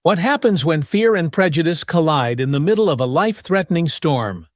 What happens when fear and prejudice collide in the middle of a life-threatening storm?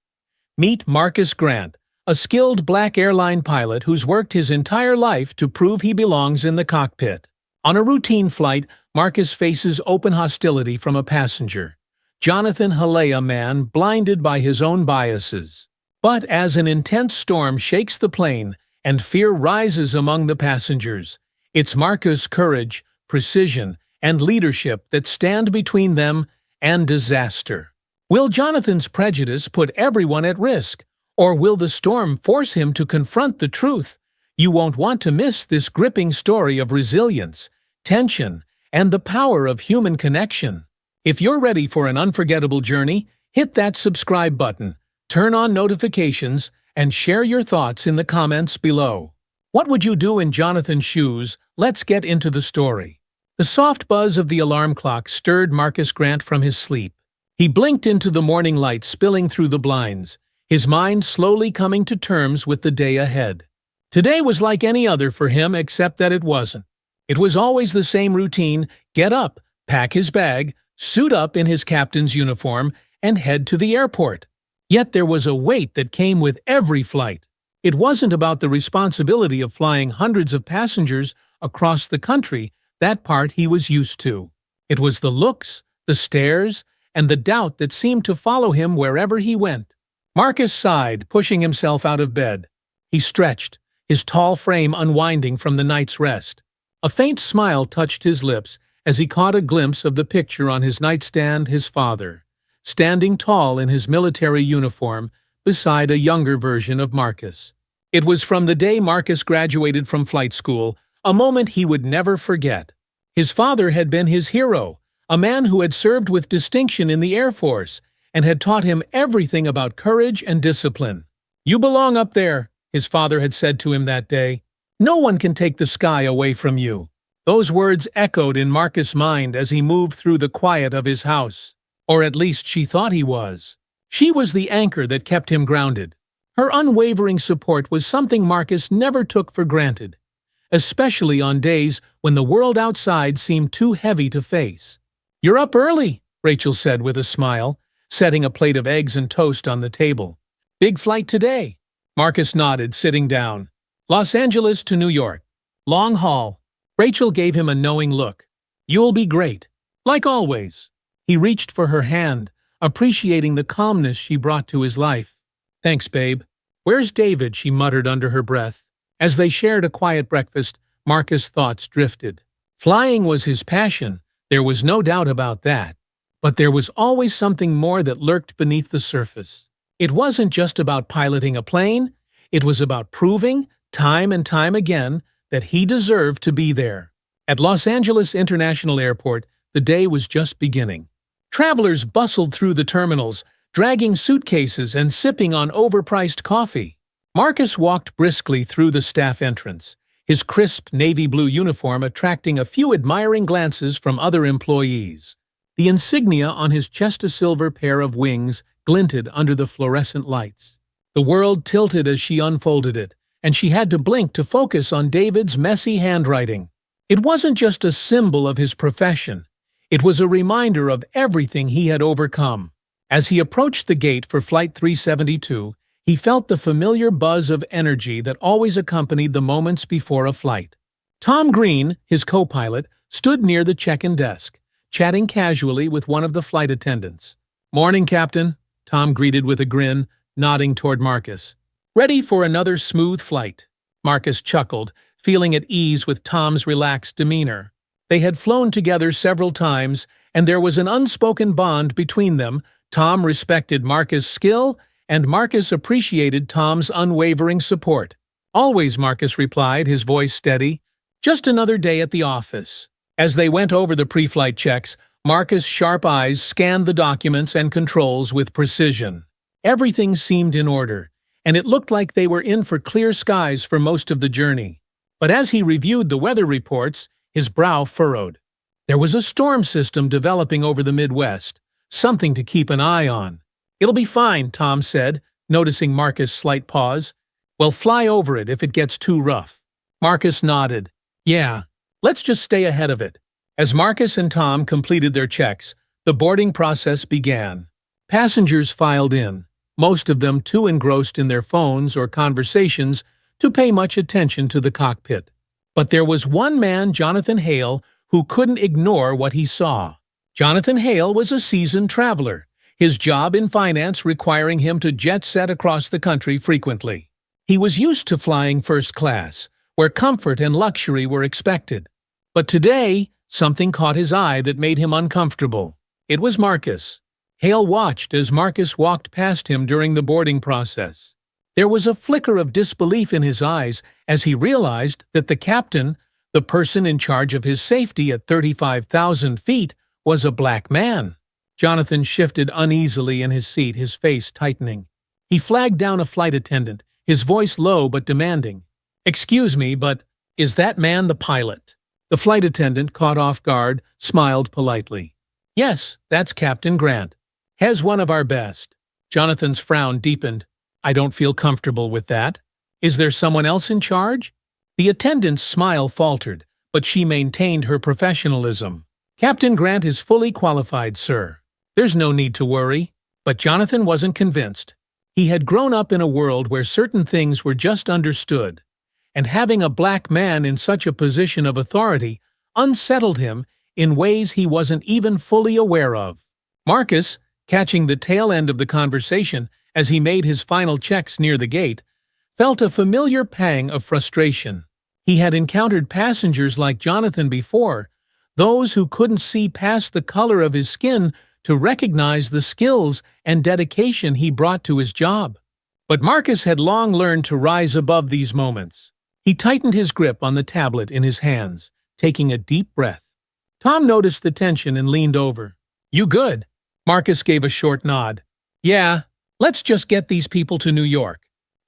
Meet Marcus Grant, a skilled black airline pilot who's worked his entire life to prove he belongs in the cockpit. On a routine flight, Marcus faces open hostility from a passenger, Jonathan Halea, a man blinded by his own biases. But as an intense storm shakes the plane and fear rises among the passengers, it's Marcus' courage, precision, and leadership that stand between them and disaster. Will Jonathan's prejudice put everyone at risk, or will the storm force him to confront the truth? You won't want to miss this gripping story of resilience, tension, and the power of human connection. If you're ready for an unforgettable journey, hit that subscribe button, turn on notifications, and share your thoughts in the comments below. What would you do in Jonathan's shoes? Let's get into the story. The soft buzz of the alarm clock stirred Marcus Grant from his sleep. He blinked into the morning light spilling through the blinds, his mind slowly coming to terms with the day ahead. Today was like any other for him, except that it wasn't. It was always the same routine: get up, pack his bag, suit up in his captain's uniform, and head to the airport. Yet there was a weight that came with every flight. It wasn't about the responsibility of flying hundreds of passengers across the country. That part he was used to. It was the looks, the stares, and the doubt that seemed to follow him wherever he went. Marcus sighed, pushing himself out of bed. He stretched, his tall frame unwinding from the night's rest. A faint smile touched his lips as he caught a glimpse of the picture on his nightstand, his father, standing tall in his military uniform beside a younger version of Marcus. It was from the day Marcus graduated from flight school, a moment he would never forget. His father had been his hero, a man who had served with distinction in the Air Force and had taught him everything about courage and discipline. "You belong up there," his father had said to him that day. "No one can take the sky away from you." Those words echoed in Marcus' mind as he moved through the quiet of his house. Or at least she thought he was. She was the anchor that kept him grounded. Her unwavering support was something Marcus never took for granted, especially on days when the world outside seemed too heavy to face. "You're up early," Rachel said with a smile, setting a plate of eggs and toast on the table. "Big flight today." Marcus nodded, sitting down. "Los Angeles to New York. Long haul." Rachel gave him a knowing look. "You'll be great. Like always." He reached for her hand, appreciating the calmness she brought to his life. "Thanks, babe." "Where's David?" she muttered under her breath. As they shared a quiet breakfast, Marcus' thoughts drifted. Flying was his passion, there was no doubt about that. But there was always something more that lurked beneath the surface. It wasn't just about piloting a plane, it was about proving, time and time again, that he deserved to be there. At Los Angeles International Airport, the day was just beginning. Travelers bustled through the terminals, dragging suitcases and sipping on overpriced coffee. Marcus walked briskly through the staff entrance, his crisp navy blue uniform attracting a few admiring glances from other employees. The insignia on his chest, a silver pair of wings, glinted under the fluorescent lights. The world tilted as she unfolded it, and she had to blink to focus on David's messy handwriting. It wasn't just a symbol of his profession, it was a reminder of everything he had overcome. As he approached the gate for Flight 372, he felt the familiar buzz of energy that always accompanied the moments before a flight. Tom Green, his co-pilot, stood near the check-in desk, chatting casually with one of the flight attendants. "Morning, Captain," Tom greeted with a grin, nodding toward Marcus. "Ready for another smooth flight." Marcus chuckled, feeling at ease with Tom's relaxed demeanor. They had flown together several times, and there was an unspoken bond between them. Tom respected Marcus' skill, and Marcus appreciated Tom's unwavering support. "Always," Marcus replied, his voice steady. "Just another day at the office." As they went over the pre-flight checks, Marcus' sharp eyes scanned the documents and controls with precision. Everything seemed in order, and it looked like they were in for clear skies for most of the journey. But as he reviewed the weather reports, his brow furrowed. There was a storm system developing over the Midwest, something to keep an eye on. "It'll be fine," Tom said, noticing Marcus' slight pause. "We'll fly over it if it gets too rough." Marcus nodded. "Yeah, let's just stay ahead of it." As Marcus and Tom completed their checks, the boarding process began. Passengers filed in, most of them too engrossed in their phones or conversations to pay much attention to the cockpit. But there was one man, Jonathan Hale, who couldn't ignore what he saw. Jonathan Hale was a seasoned traveler, his job in finance requiring him to jet-set across the country frequently. He was used to flying first class, where comfort and luxury were expected. But today, something caught his eye that made him uncomfortable. It was Marcus. Hale watched as Marcus walked past him during the boarding process. There was a flicker of disbelief in his eyes as he realized that the captain, the person in charge of his safety at 35,000 feet, was a black man. Jonathan shifted uneasily in his seat, his face tightening. He flagged down a flight attendant, his voice low but demanding. "Excuse me, but is that man the pilot?" The flight attendant, caught off guard, smiled politely. "Yes, that's Captain Grant. Has one of our best." Jonathan's frown deepened. "I don't feel comfortable with that. Is there someone else in charge?" The attendant's smile faltered, but she maintained her professionalism. "Captain Grant is fully qualified, sir. There's no need to worry." But Jonathan wasn't convinced. He had grown up in a world where certain things were just understood, and having a black man in such a position of authority unsettled him in ways he wasn't even fully aware of. Marcus, catching the tail end of the conversation as he made his final checks near the gate, felt a familiar pang of frustration. He had encountered passengers like Jonathan before, those who couldn't see past the color of his skin to recognize the skills and dedication he brought to his job. But Marcus had long learned to rise above these moments. He tightened his grip on the tablet in his hands, taking a deep breath. Tom noticed the tension and leaned over. "You good?" Marcus gave a short nod. "Yeah, let's just get these people to New York."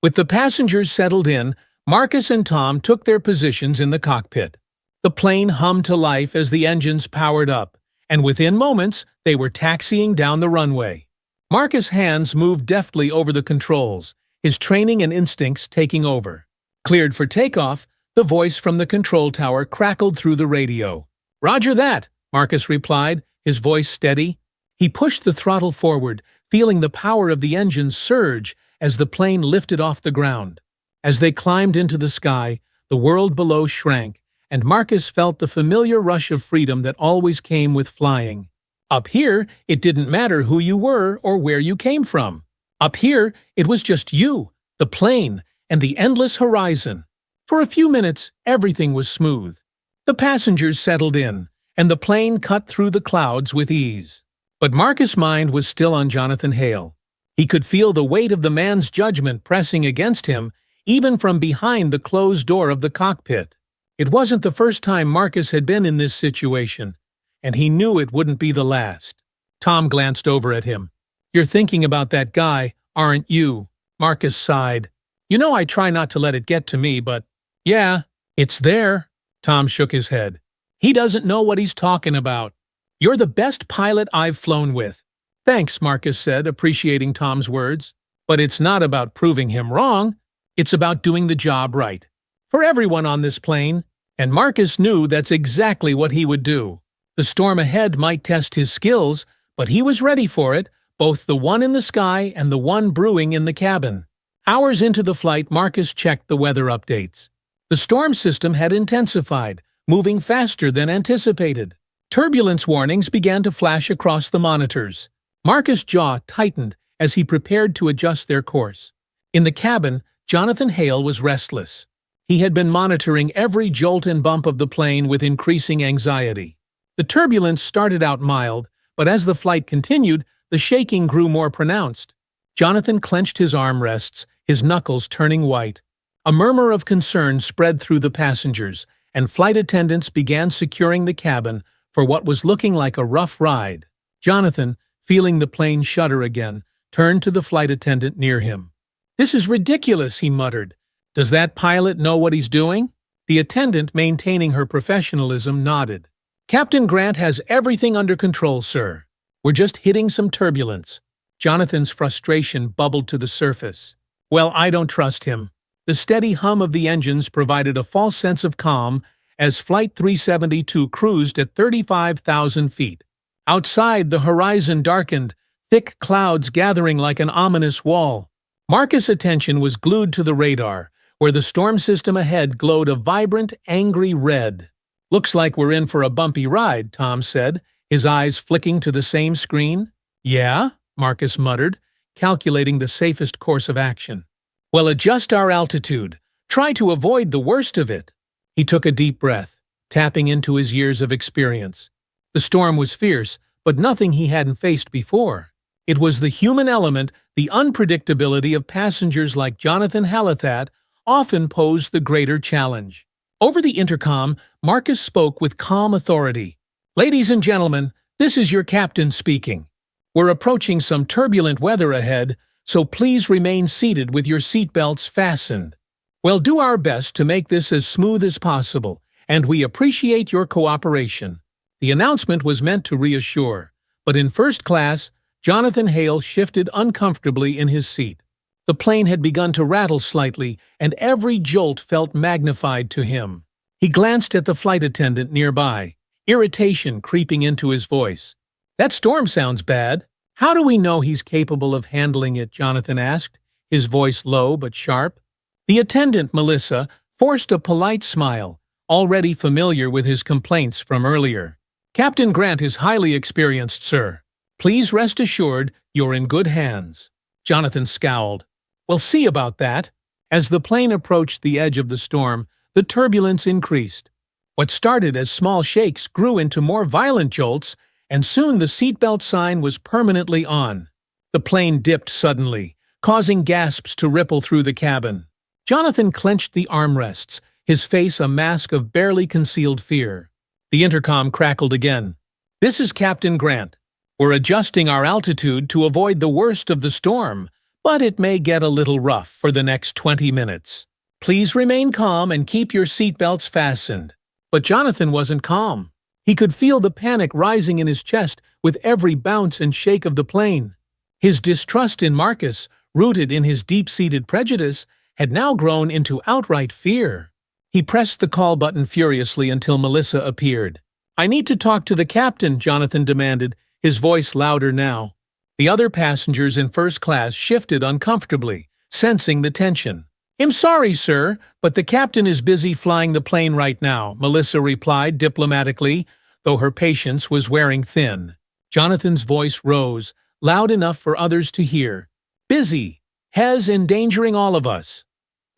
With the passengers settled in, Marcus and Tom took their positions in the cockpit. The plane hummed to life as the engines powered up, and within moments they were taxiing down the runway. Marcus' hands moved deftly over the controls, his training and instincts taking over. Cleared for takeoff, the voice from the control tower crackled through the radio. "Roger that," Marcus replied, his voice steady. He pushed the throttle forward, feeling the power of the engines surge as the plane lifted off the ground. As they climbed into the sky, the world below shrank, and Marcus felt the familiar rush of freedom that always came with flying. Up here, it didn't matter who you were or where you came from. Up here, it was just you, the plane, and the endless horizon. For a few minutes, everything was smooth. The passengers settled in, and the plane cut through the clouds with ease. But Marcus' mind was still on Jonathan Hale. He could feel the weight of the man's judgment pressing against him, even from behind the closed door of the cockpit. It wasn't the first time Marcus had been in this situation, and he knew it wouldn't be the last. Tom glanced over at him. "You're thinking about that guy, aren't you?" Marcus sighed. "You know I try not to let it get to me, but yeah, it's there." Tom shook his head. "He doesn't know what he's talking about. You're the best pilot I've flown with." "Thanks," Marcus said, appreciating Tom's words. "But it's not about proving him wrong. It's about doing the job right. For everyone on this plane." And Marcus knew that's exactly what he would do. The storm ahead might test his skills, but he was ready for it, both the one in the sky and the one brewing in the cabin. Hours into the flight, Marcus checked the weather updates. The storm system had intensified, moving faster than anticipated. Turbulence warnings began to flash across the monitors. Marcus' jaw tightened as he prepared to adjust their course. In the cabin, Jonathan Hale was restless. He had been monitoring every jolt and bump of the plane with increasing anxiety. The turbulence started out mild, but as the flight continued, the shaking grew more pronounced. Jonathan clenched his armrests, his knuckles turning white. A murmur of concern spread through the passengers, and flight attendants began securing the cabin for what was looking like a rough ride. Jonathan, feeling the plane shudder again, turned to the flight attendant near him. "This is ridiculous," he muttered. "Does that pilot know what he's doing?" The attendant, maintaining her professionalism, nodded. "Captain Grant has everything under control, sir. We're just hitting some turbulence." Jonathan's frustration bubbled to the surface. "Well, I don't trust him." The steady hum of the engines provided a false sense of calm as Flight 372 cruised at 35,000 feet. Outside, the horizon darkened, thick clouds gathering like an ominous wall. Marcus' attention was glued to the radar, where the storm system ahead glowed a vibrant, angry red. "Looks like we're in for a bumpy ride," Tom said, his eyes flicking to the same screen. "Yeah?" Marcus muttered, calculating the safest course of action. "Well, adjust our altitude. Try to avoid the worst of it." He took a deep breath, tapping into his years of experience. The storm was fierce, but nothing he hadn't faced before. It was the human element, the unpredictability of passengers like Jonathan Halathat often posed the greater challenge. Over the intercom, Marcus spoke with calm authority. "Ladies and gentlemen, this is your captain speaking. We're approaching some turbulent weather ahead, so please remain seated with your seatbelts fastened. We'll do our best to make this as smooth as possible, and we appreciate your cooperation." The announcement was meant to reassure, but in first class, Jonathan Hale shifted uncomfortably in his seat. The plane had begun to rattle slightly, and every jolt felt magnified to him. He glanced at the flight attendant nearby, irritation creeping into his voice. "That storm sounds bad. How do we know he's capable of handling it?" Jonathan asked, his voice low but sharp. The attendant, Melissa, forced a polite smile, already familiar with his complaints from earlier. "Captain Grant is highly experienced, sir. Please rest assured you're in good hands." Jonathan scowled. "We'll see about that." As the plane approached the edge of the storm, the turbulence increased. What started as small shakes grew into more violent jolts, and soon the seatbelt sign was permanently on. The plane dipped suddenly, causing gasps to ripple through the cabin. Jonathan clenched the armrests, his face a mask of barely concealed fear. The intercom crackled again. "This is Captain Grant. We're adjusting our altitude to avoid the worst of the storm, but it may get a little rough for the next 20 minutes. Please remain calm and keep your seatbelts fastened." But Jonathan wasn't calm. He could feel the panic rising in his chest with every bounce and shake of the plane. His distrust in Marcus, rooted in his deep-seated prejudice, had now grown into outright fear. He pressed the call button furiously until Melissa appeared. "I need to talk to the captain," Jonathan demanded, his voice louder now. The other passengers in first class shifted uncomfortably, sensing the tension. "I'm sorry, sir, but the captain is busy flying the plane right now," Melissa replied diplomatically, though her patience was wearing thin. Jonathan's voice rose, loud enough for others to hear. "Busy. Has endangering all of us.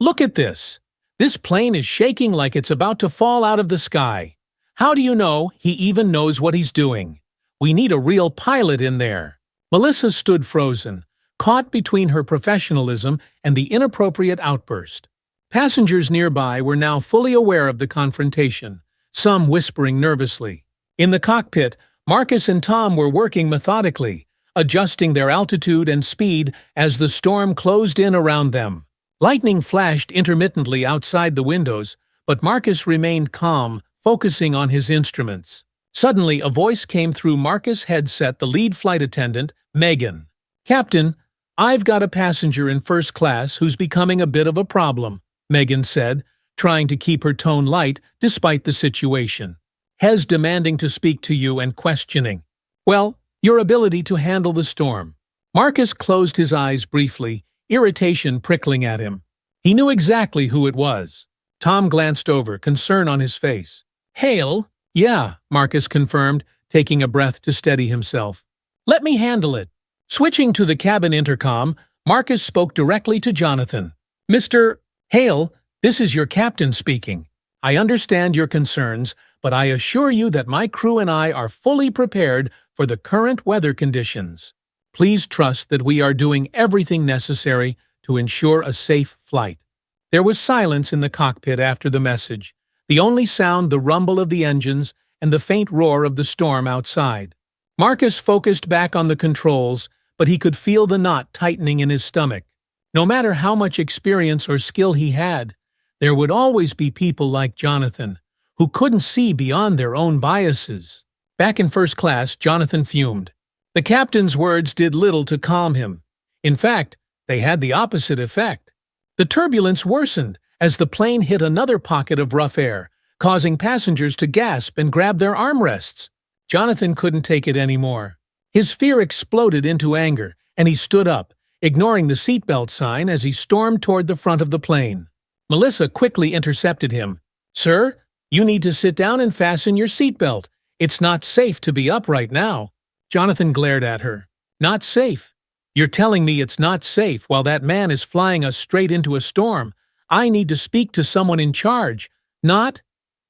Look at this. This plane is shaking like it's about to fall out of the sky. How do you know he even knows what he's doing? We need a real pilot in there." Melissa stood frozen, caught between her professionalism and the inappropriate outburst. Passengers nearby were now fully aware of the confrontation, some whispering nervously. In the cockpit, Marcus and Tom were working methodically, adjusting their altitude and speed as the storm closed in around them. Lightning flashed intermittently outside the windows, but Marcus remained calm, focusing on his instruments. Suddenly, a voice came through Marcus' headset, the lead flight attendant, Megan. "Captain, I've got a passenger in first class who's becoming a bit of a problem," Megan said, trying to keep her tone light despite the situation. "Hez demanding to speak to you and questioning. Well, your ability to handle the storm." Marcus closed his eyes briefly, irritation prickling at him. He knew exactly who it was. Tom glanced over, concern on his face. "Hale?" "Yeah," Marcus confirmed, taking a breath to steady himself. "Let me handle it." Switching to the cabin intercom, Marcus spoke directly to Jonathan. "Mr. Hale, this is your captain speaking. I understand your concerns, but I assure you that my crew and I are fully prepared for the current weather conditions. Please trust that we are doing everything necessary to ensure a safe flight." There was silence in the cockpit after the message, the only sound the rumble of the engines and the faint roar of the storm outside. Marcus focused back on the controls, but he could feel the knot tightening in his stomach. No matter how much experience or skill he had, there would always be people like Jonathan, who couldn't see beyond their own biases. Back in first class, Jonathan fumed. The captain's words did little to calm him. In fact, they had the opposite effect. The turbulence worsened as the plane hit another pocket of rough air, causing passengers to gasp and grab their armrests. Jonathan couldn't take it anymore. His fear exploded into anger, and he stood up, ignoring the seatbelt sign as he stormed toward the front of the plane. Melissa quickly intercepted him. "Sir, you need to sit down and fasten your seatbelt. It's not safe to be up right now." Jonathan glared at her. "Not safe? You're telling me it's not safe while that man is flying us straight into a storm? I need to speak to someone in charge. Not—"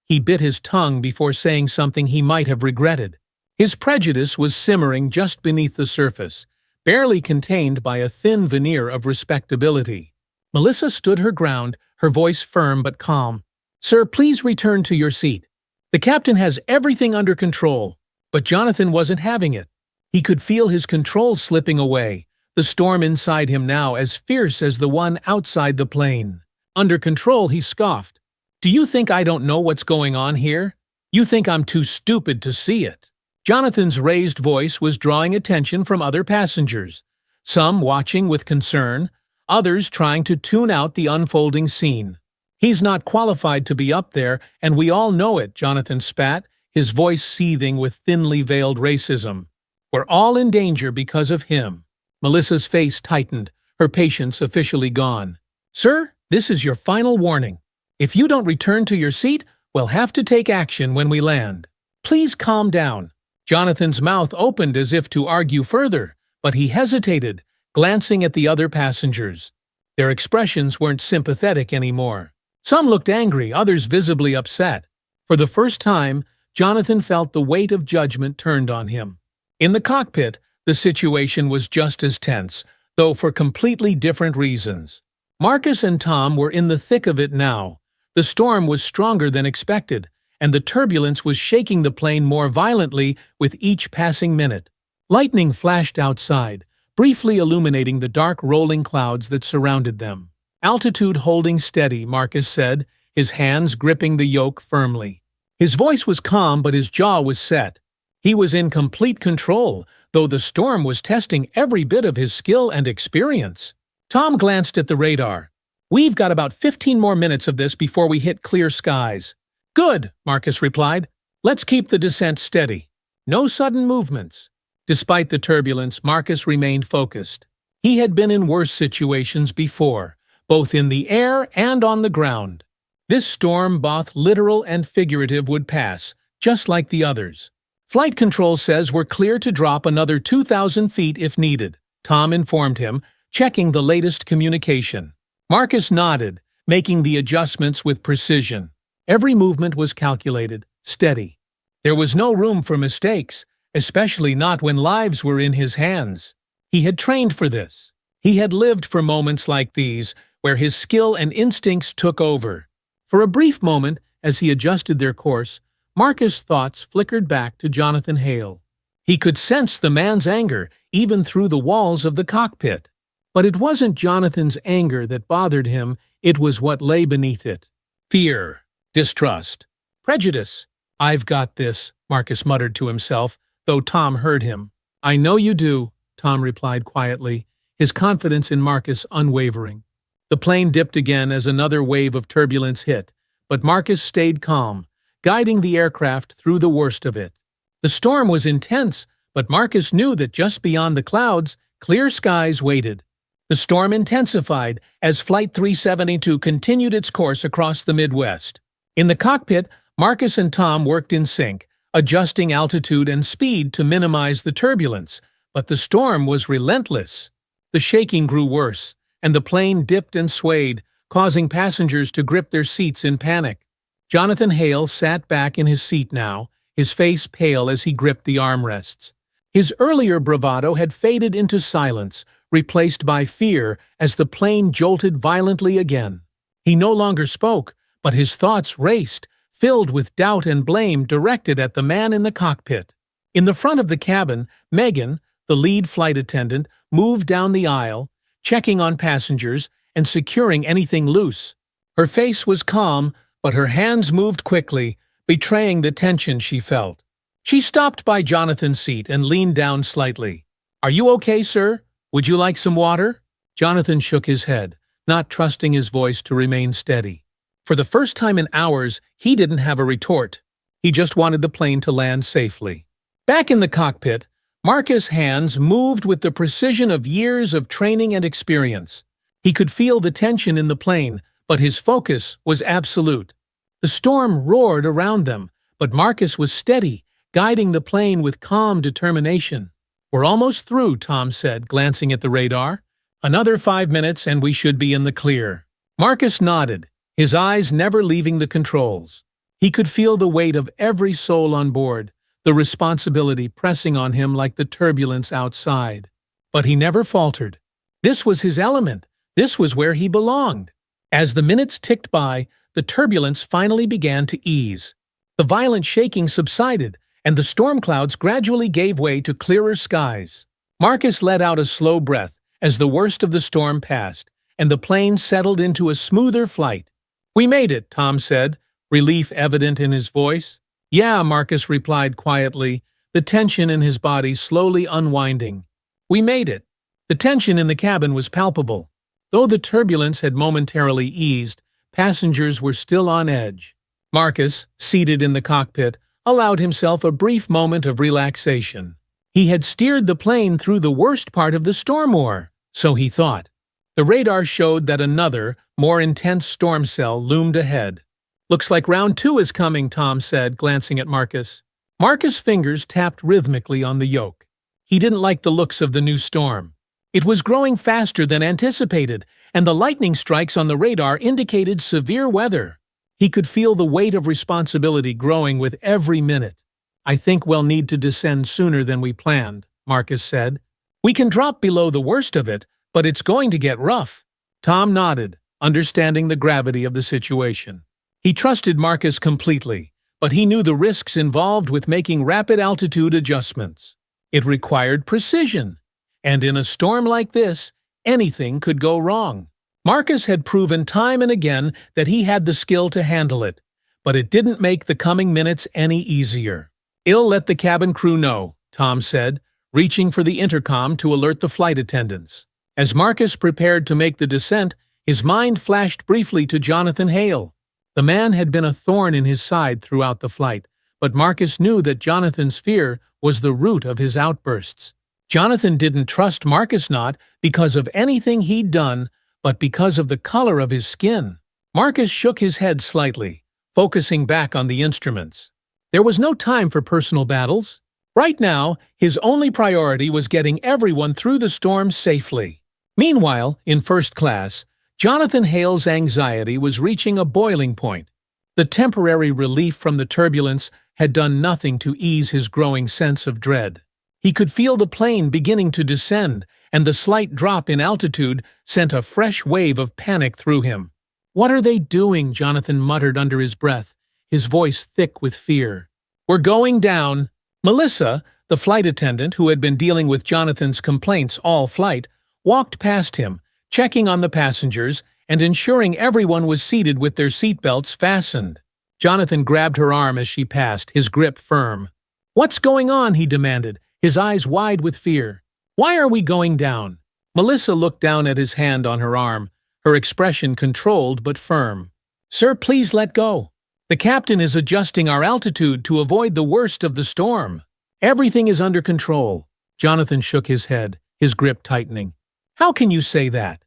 He bit his tongue before saying something he might have regretted. His prejudice was simmering just beneath the surface, barely contained by a thin veneer of respectability. Melissa stood her ground, her voice firm but calm. "Sir, please return to your seat. The captain has everything under control." But Jonathan wasn't having it. He could feel his control slipping away, the storm inside him now as fierce as the one outside the plane. Under control, he scoffed. "Do you think I don't know what's going on here? You think I'm too stupid to see it?" Jonathan's raised voice was drawing attention from other passengers, some watching with concern, others trying to tune out the unfolding scene. "He's not qualified to be up there, and we all know it," Jonathan spat, his voice seething with thinly veiled racism. "We're all in danger because of him." Melissa's face tightened, her patience officially gone. "Sir, this is your final warning. If you don't return to your seat, we'll have to take action when we land. Please calm down." Jonathan's mouth opened as if to argue further, but he hesitated, glancing at the other passengers. Their expressions weren't sympathetic anymore. Some looked angry, others visibly upset. For the first time, Jonathan felt the weight of judgment turned on him. In the cockpit, the situation was just as tense, though for completely different reasons. Marcus and Tom were in the thick of it now. The storm was stronger than expected, and the turbulence was shaking the plane more violently with each passing minute. Lightning flashed outside, briefly illuminating the dark rolling clouds that surrounded them. "Altitude holding steady," Marcus said, his hands gripping the yoke firmly. His voice was calm, but his jaw was set. He was in complete control, though the storm was testing every bit of his skill and experience. Tom glanced at the radar. "We've got about 15 more minutes of this before we hit clear skies." "Good," Marcus replied. "Let's keep the descent steady. No sudden movements." Despite the turbulence, Marcus remained focused. He had been in worse situations before, both in the air and on the ground. This storm, both literal and figurative, would pass, just like the others. "Flight control says we're clear to drop another 2,000 feet if needed," Tom informed him, checking the latest communication. Marcus nodded, making the adjustments with precision. Every movement was calculated, steady. There was no room for mistakes, especially not when lives were in his hands. He had trained for this. He had lived for moments like these, where his skill and instincts took over. For a brief moment, as he adjusted their course, Marcus' thoughts flickered back to Jonathan Hale. He could sense the man's anger, even through the walls of the cockpit. But it wasn't Jonathan's anger that bothered him, it was what lay beneath it. Fear, distrust, prejudice. "I've got this," Marcus muttered to himself, though Tom heard him. "I know you do," Tom replied quietly, his confidence in Marcus unwavering. The plane dipped again as another wave of turbulence hit, but Marcus stayed calm, guiding the aircraft through the worst of it. The storm was intense, but Marcus knew that just beyond the clouds, clear skies waited. The storm intensified as Flight 372 continued its course across the Midwest. In the cockpit, Marcus and Tom worked in sync, adjusting altitude and speed to minimize the turbulence, but the storm was relentless. The shaking grew worse, and the plane dipped and swayed, causing passengers to grip their seats in panic. Jonathan Hale sat back in his seat now, his face pale as he gripped the armrests. His earlier bravado had faded into silence, replaced by fear as the plane jolted violently again. He no longer spoke, but his thoughts raced, filled with doubt and blame directed at the man in the cockpit. In the front of the cabin, Megan, the lead flight attendant, moved down the aisle, checking on passengers and securing anything loose. Her face was calm, but her hands moved quickly, betraying the tension she felt. She stopped by Jonathan's seat and leaned down slightly. "Are you okay, sir? Would you like some water?" Jonathan shook his head, not trusting his voice to remain steady. For the first time in hours, he didn't have a retort. He just wanted the plane to land safely. Back in the cockpit, Marcus' hands moved with the precision of years of training and experience. He could feel the tension in the plane, but his focus was absolute. The storm roared around them, but Marcus was steady, guiding the plane with calm determination. "We're almost through," Tom said, glancing at the radar. "Another 5 minutes and we should be in the clear." Marcus nodded, his eyes never leaving the controls. He could feel the weight of every soul on board, the responsibility pressing on him like the turbulence outside. But he never faltered. This was his element. This was where he belonged. As the minutes ticked by, the turbulence finally began to ease. The violent shaking subsided, and the storm clouds gradually gave way to clearer skies. Marcus let out a slow breath as the worst of the storm passed, and the plane settled into a smoother flight. "We made it," Tom said, relief evident in his voice. "Yeah," Marcus replied quietly, the tension in his body slowly unwinding. "We made it." The tension in the cabin was palpable. Though the turbulence had momentarily eased, passengers were still on edge. Marcus, seated in the cockpit, allowed himself a brief moment of relaxation. He had steered the plane through the worst part of the storm war, so he thought. The radar showed that another, more intense storm cell loomed ahead. "Looks like round 2 is coming," Tom said, glancing at Marcus. Marcus' fingers tapped rhythmically on the yoke. He didn't like the looks of the new storm. It was growing faster than anticipated, and the lightning strikes on the radar indicated severe weather. He could feel the weight of responsibility growing with every minute. "I think we'll need to descend sooner than we planned," Marcus said. "We can drop below the worst of it, but it's going to get rough." Tom nodded, understanding the gravity of the situation. He trusted Marcus completely, but he knew the risks involved with making rapid altitude adjustments. It required precision, and in a storm like this, anything could go wrong. Marcus had proven time and again that he had the skill to handle it, but it didn't make the coming minutes any easier. "I'll let the cabin crew know," Tom said, reaching for the intercom to alert the flight attendants. As Marcus prepared to make the descent, his mind flashed briefly to Jonathan Hale. The man had been a thorn in his side throughout the flight, but Marcus knew that Jonathan's fear was the root of his outbursts. Jonathan didn't trust Marcus not because of anything he'd done, but because of the color of his skin. Marcus shook his head slightly, focusing back on the instruments. There was no time for personal battles. Right now, his only priority was getting everyone through the storm safely. Meanwhile, in first class, Jonathan Hale's anxiety was reaching a boiling point. The temporary relief from the turbulence had done nothing to ease his growing sense of dread. He could feel the plane beginning to descend, and the slight drop in altitude sent a fresh wave of panic through him. "What are they doing?" Jonathan muttered under his breath, his voice thick with fear. "We're going down." Melissa, the flight attendant who had been dealing with Jonathan's complaints all flight, walked past him, checking on the passengers and ensuring everyone was seated with their seatbelts fastened. Jonathan grabbed her arm as she passed, his grip firm. "What's going on?" he demanded, his eyes wide with fear. "Why are we going down?" Melissa looked down at his hand on her arm, her expression controlled but firm. "Sir, please let go. The captain is adjusting our altitude to avoid the worst of the storm. Everything is under control." Jonathan shook his head, his grip tightening. "How can you say that?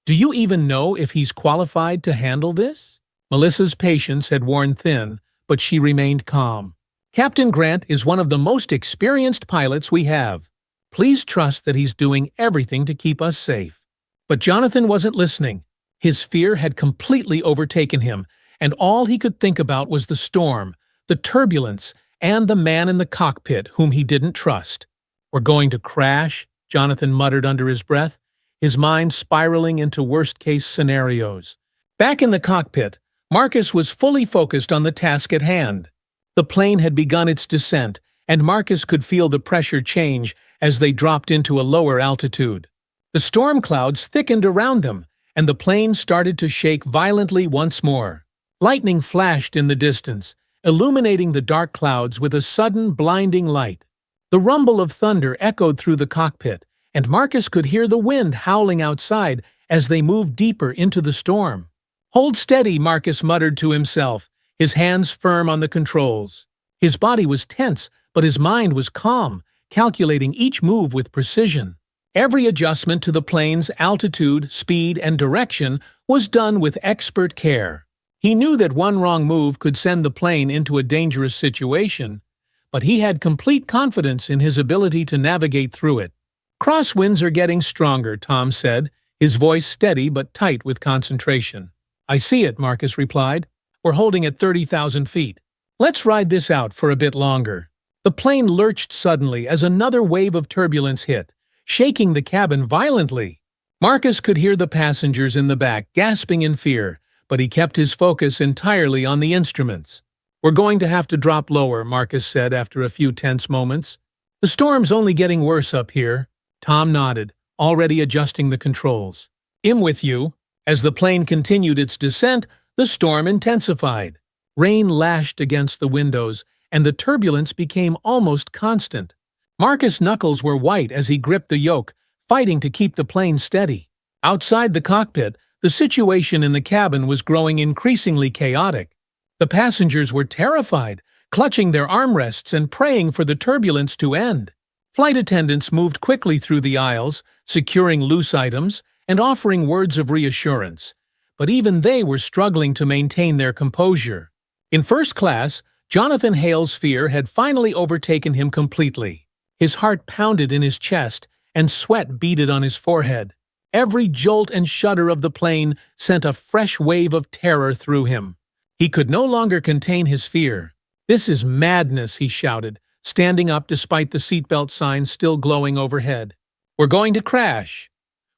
Do you even know if he's qualified to handle this?" Melissa's patience had worn thin, but she remained calm. "Captain Grant is one of the most experienced pilots we have. Please trust that he's doing everything to keep us safe." But Jonathan wasn't listening. His fear had completely overtaken him, and all he could think about was the storm, the turbulence, and the man in the cockpit whom he didn't trust. "We're going to crash," Jonathan muttered under his breath, his mind spiraling into worst-case scenarios. Back in the cockpit, Marcus was fully focused on the task at hand. The plane had begun its descent, and Marcus could feel the pressure change as they dropped into a lower altitude. The storm clouds thickened around them, and the plane started to shake violently once more. Lightning flashed in the distance, illuminating the dark clouds with a sudden, blinding light. The rumble of thunder echoed through the cockpit, and Marcus could hear the wind howling outside as they moved deeper into the storm. "Hold steady," Marcus muttered to himself, his hands firm on the controls. His body was tense, but his mind was calm, calculating each move with precision. Every adjustment to the plane's altitude, speed, and direction was done with expert care. He knew that one wrong move could send the plane into a dangerous situation, but he had complete confidence in his ability to navigate through it. "Crosswinds are getting stronger," Tom said, his voice steady but tight with concentration. "I see it," Marcus replied. "We're holding at 30,000 feet. Let's ride this out for a bit longer." The plane lurched suddenly as another wave of turbulence hit, shaking the cabin violently. Marcus could hear the passengers in the back gasping in fear, but he kept his focus entirely on the instruments. "We're going to have to drop lower," Marcus said after a few tense moments. "The storm's only getting worse up here." Tom nodded, already adjusting the controls. "I'm with you." As the plane continued its descent, the storm intensified. Rain lashed against the windows, and the turbulence became almost constant. Marcus' knuckles were white as he gripped the yoke, fighting to keep the plane steady. Outside the cockpit, the situation in the cabin was growing increasingly chaotic. The passengers were terrified, clutching their armrests and praying for the turbulence to end. Flight attendants moved quickly through the aisles, securing loose items and offering words of reassurance, but even they were struggling to maintain their composure. In first class, Jonathan Hale's fear had finally overtaken him completely. His heart pounded in his chest, and sweat beaded on his forehead. Every jolt and shudder of the plane sent a fresh wave of terror through him. He could no longer contain his fear. "This is madness," he shouted, standing up despite the seatbelt sign still glowing overhead. "We're going to crash.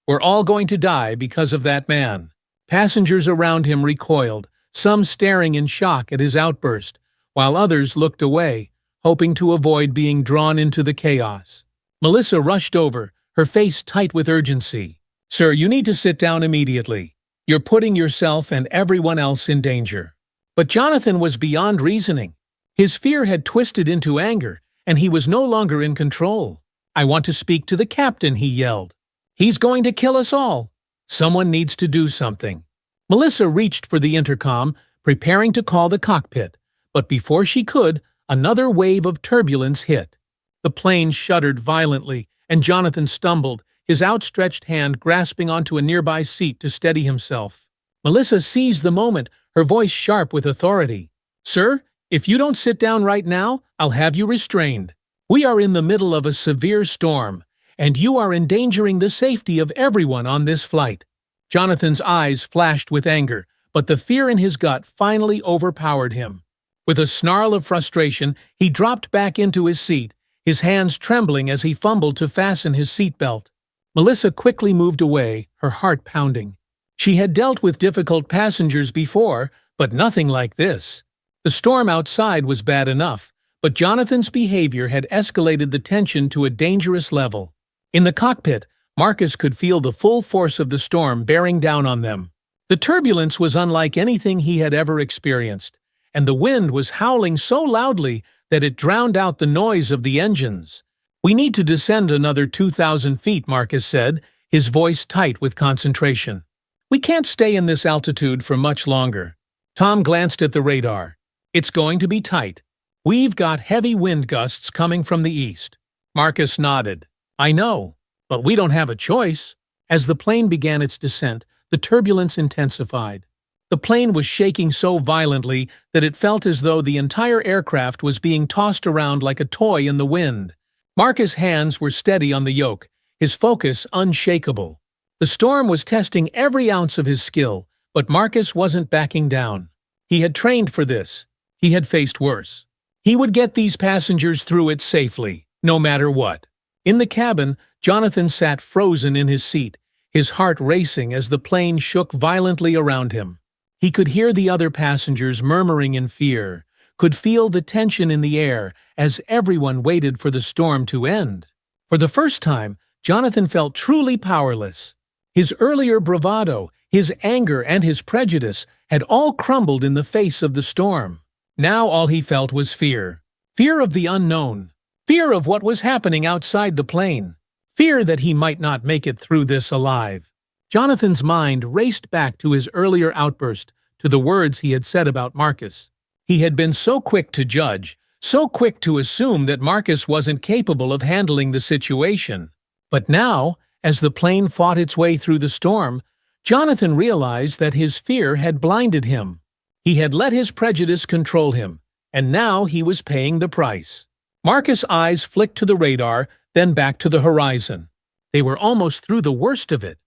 We're all going to die because of that man." Passengers around him recoiled, some staring in shock at his outburst, while others looked away, hoping to avoid being drawn into the chaos. Melissa rushed over, her face tight with urgency. "Sir, you need to sit down immediately. You're putting yourself and everyone else in danger." But Jonathan was beyond reasoning. His fear had twisted into anger, and he was no longer in control. "I want to speak to the captain," he yelled. "He's going to kill us all. Someone needs to do something." Melissa reached for the intercom, preparing to call the cockpit, but before she could, another wave of turbulence hit. The plane shuddered violently, and Jonathan stumbled, his outstretched hand grasping onto a nearby seat to steady himself. Melissa seized the moment, her voice sharp with authority. "Sir, if you don't sit down right now, I'll have you restrained. We are in the middle of a severe storm, and you are endangering the safety of everyone on this flight." Jonathan's eyes flashed with anger, but the fear in his gut finally overpowered him. With a snarl of frustration, he dropped back into his seat, his hands trembling as he fumbled to fasten his seatbelt. Melissa quickly moved away, her heart pounding. She had dealt with difficult passengers before, but nothing like this. The storm outside was bad enough, but Jonathan's behavior had escalated the tension to a dangerous level. In the cockpit, Marcus could feel the full force of the storm bearing down on them. The turbulence was unlike anything he had ever experienced, and the wind was howling so loudly that it drowned out the noise of the engines. "We need to descend another 2,000 feet, Marcus said, his voice tight with concentration. "We can't stay in this altitude for much longer." Tom glanced at the radar. "It's going to be tight. We've got heavy wind gusts coming from the east." Marcus nodded. "I know, but we don't have a choice." As the plane began its descent, the turbulence intensified. The plane was shaking so violently that it felt as though the entire aircraft was being tossed around like a toy in the wind. Marcus' hands were steady on the yoke, his focus unshakable. The storm was testing every ounce of his skill, but Marcus wasn't backing down. He had trained for this. He had faced worse. He would get these passengers through it safely, no matter what. In the cabin, Jonathan sat frozen in his seat, his heart racing as the plane shook violently around him. He could hear the other passengers murmuring in fear, could feel the tension in the air as everyone waited for the storm to end. For the first time, Jonathan felt truly powerless. His earlier bravado, his anger, and his prejudice had all crumbled in the face of the storm. Now all he felt was fear. Fear of the unknown. Fear of what was happening outside the plane. Fear that he might not make it through this alive. Jonathan's mind raced back to his earlier outburst, to the words he had said about Marcus. He had been so quick to judge, so quick to assume that Marcus wasn't capable of handling the situation. But now, as the plane fought its way through the storm, Jonathan realized that his fear had blinded him. He had let his prejudice control him, and now he was paying the price. Marcus' eyes flicked to the radar, then back to the horizon. They were almost through the worst of it.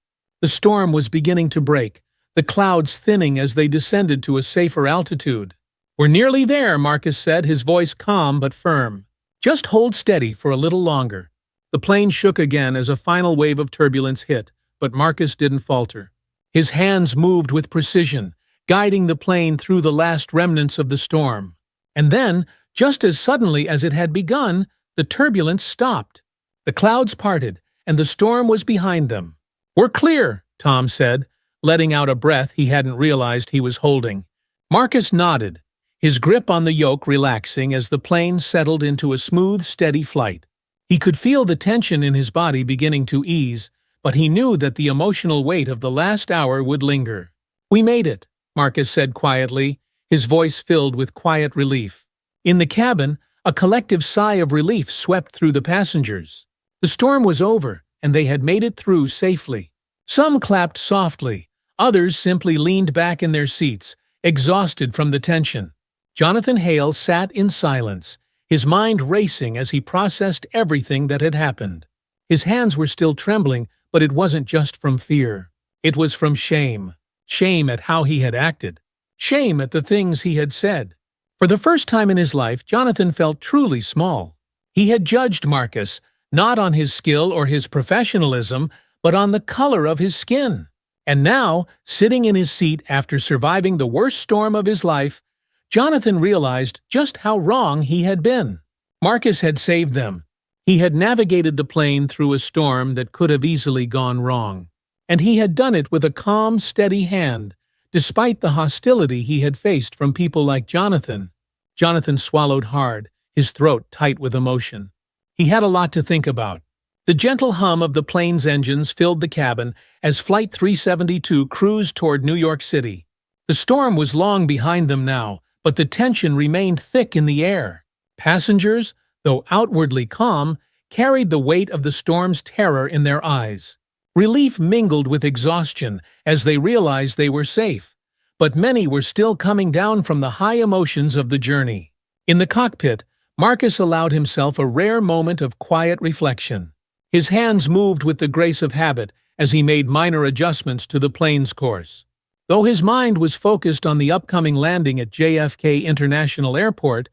The storm was beginning to break, the clouds thinning as they descended to a safer altitude. "We're nearly there," Marcus said, his voice calm but firm. "Just hold steady for a little longer." The plane shook again as a final wave of turbulence hit, but Marcus didn't falter. His hands moved with precision, guiding the plane through the last remnants of the storm. And then, just as suddenly as it had begun, the turbulence stopped. The clouds parted, and the storm was behind them. "We're clear," Tom said, letting out a breath he hadn't realized he was holding. Marcus nodded, his grip on the yoke relaxing as the plane settled into a smooth, steady flight. He could feel the tension in his body beginning to ease, but he knew that the emotional weight of the last hour would linger. "We made it," Marcus said quietly, his voice filled with quiet relief. In the cabin, a collective sigh of relief swept through the passengers. The storm was over, and they had made it through safely. Some clapped softly, others simply leaned back in their seats, exhausted from the tension. Jonathan Hale sat in silence, his mind racing as he processed everything that had happened. His hands were still trembling, but it wasn't just from fear. It was from shame. Shame at how he had acted. Shame at the things he had said. For the first time in his life, Jonathan felt truly small. He had judged Marcus, not on his skill or his professionalism, but on the color of his skin. And now, sitting in his seat after surviving the worst storm of his life, Jonathan realized just how wrong he had been. Marcus had saved them. He had navigated the plane through a storm that could have easily gone wrong. And he had done it with a calm, steady hand, despite the hostility he had faced from people like Jonathan. Jonathan swallowed hard, his throat tight with emotion. He had a lot to think about. The gentle hum of the plane's engines filled the cabin as Flight 372 cruised toward New York City. The storm was long behind them now, but the tension remained thick in the air. Passengers, though outwardly calm, carried the weight of the storm's terror in their eyes. Relief mingled with exhaustion as they realized they were safe, but many were still coming down from the high emotions of the journey. In the cockpit, Marcus allowed himself a rare moment of quiet reflection. His hands moved with the grace of habit as he made minor adjustments to the plane's course. Though his mind was focused on the upcoming landing at JFK International Airport,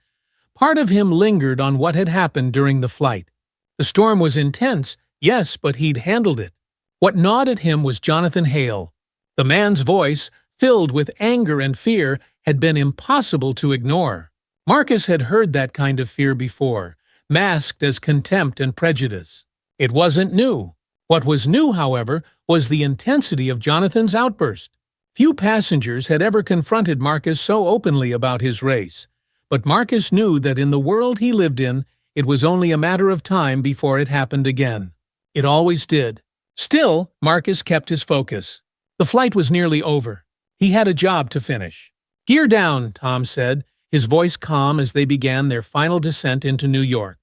part of him lingered on what had happened during the flight. The storm was intense, yes, but he'd handled it. What gnawed at him was Jonathan Hale. The man's voice, filled with anger and fear, had been impossible to ignore. Marcus had heard that kind of fear before, masked as contempt and prejudice. It wasn't new. What was new, however, was the intensity of Jonathan's outburst. Few passengers had ever confronted Marcus so openly about his race, but Marcus knew that in the world he lived in, it was only a matter of time before it happened again. It always did. Still, Marcus kept his focus. The flight was nearly over. He had a job to finish. "Gear down," Tom said, his voice calm as they began their final descent into New York.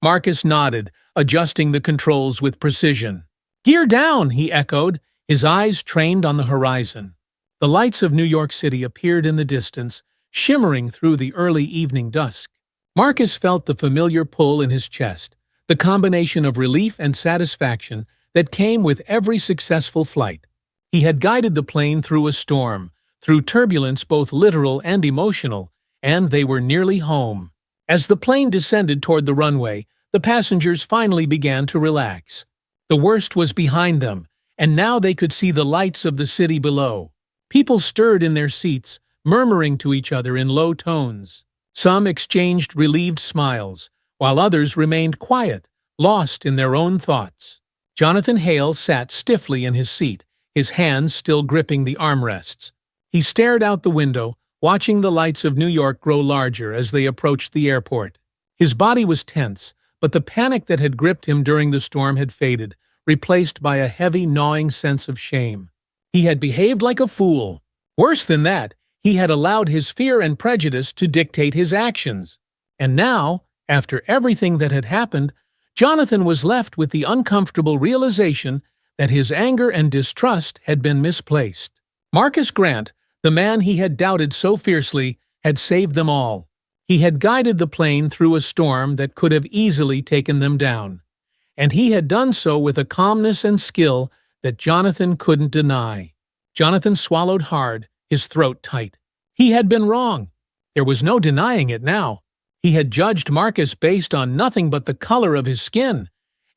Marcus nodded, adjusting the controls with precision. "Gear down," he echoed, his eyes trained on the horizon. The lights of New York City appeared in the distance, shimmering through the early evening dusk. Marcus felt the familiar pull in his chest, the combination of relief and satisfaction that came with every successful flight. He had guided the plane through a storm, through turbulence both literal and emotional, and they were nearly home. As the plane descended toward the runway, the passengers finally began to relax. The worst was behind them, and now they could see the lights of the city below. People stirred in their seats, murmuring to each other in low tones. Some exchanged relieved smiles, while others remained quiet, lost in their own thoughts. Jonathan Hale sat stiffly in his seat, his hands still gripping the armrests. He stared out the window, watching the lights of New York grow larger as they approached the airport. His body was tense, but the panic that had gripped him during the storm had faded, replaced by a heavy, gnawing sense of shame. He had behaved like a fool. Worse than that, he had allowed his fear and prejudice to dictate his actions. And now, after everything that had happened, Jonathan was left with the uncomfortable realization that his anger and distrust had been misplaced. Marcus Grant, the man he had doubted so fiercely, had saved them all. He had guided the plane through a storm that could have easily taken them down. And he had done so with a calmness and skill that Jonathan couldn't deny. Jonathan swallowed hard, his throat tight. He had been wrong. There was no denying it now. He had judged Marcus based on nothing but the color of his skin,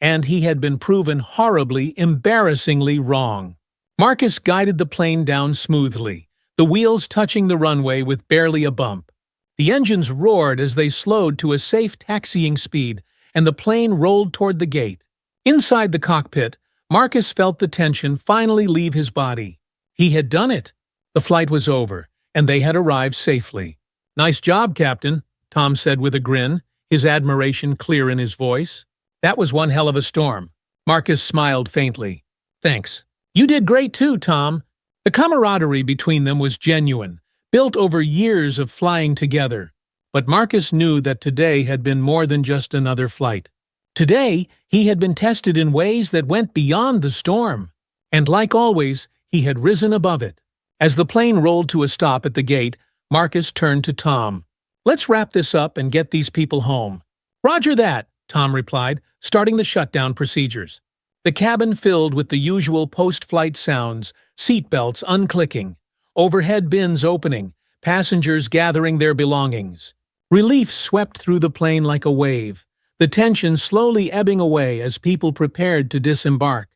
and he had been proven horribly, embarrassingly wrong. Marcus guided the plane down smoothly, the wheels touching the runway with barely a bump. The engines roared as they slowed to a safe taxiing speed, and the plane rolled toward the gate. Inside the cockpit, Marcus felt the tension finally leave his body. He had done it. The flight was over, and they had arrived safely. "Nice job, Captain," Tom said with a grin, his admiration clear in his voice. "That was one hell of a storm." Marcus smiled faintly. "Thanks. You did great too, Tom." The camaraderie between them was genuine, built over years of flying together. But Marcus knew that today had been more than just another flight. Today, he had been tested in ways that went beyond the storm. And like always, he had risen above it. As the plane rolled to a stop at the gate, Marcus turned to Tom. "Let's wrap this up and get these people home." "Roger that," Tom replied, starting the shutdown procedures. The cabin filled with the usual post-flight sounds, seatbelts unclicking, overhead bins opening, passengers gathering their belongings. Relief swept through the plane like a wave, the tension slowly ebbing away as people prepared to disembark.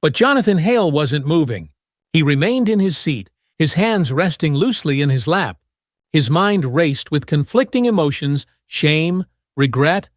But Jonathan Hale wasn't moving. He remained in his seat, his hands resting loosely in his lap. His mind raced with conflicting emotions, shame, regret,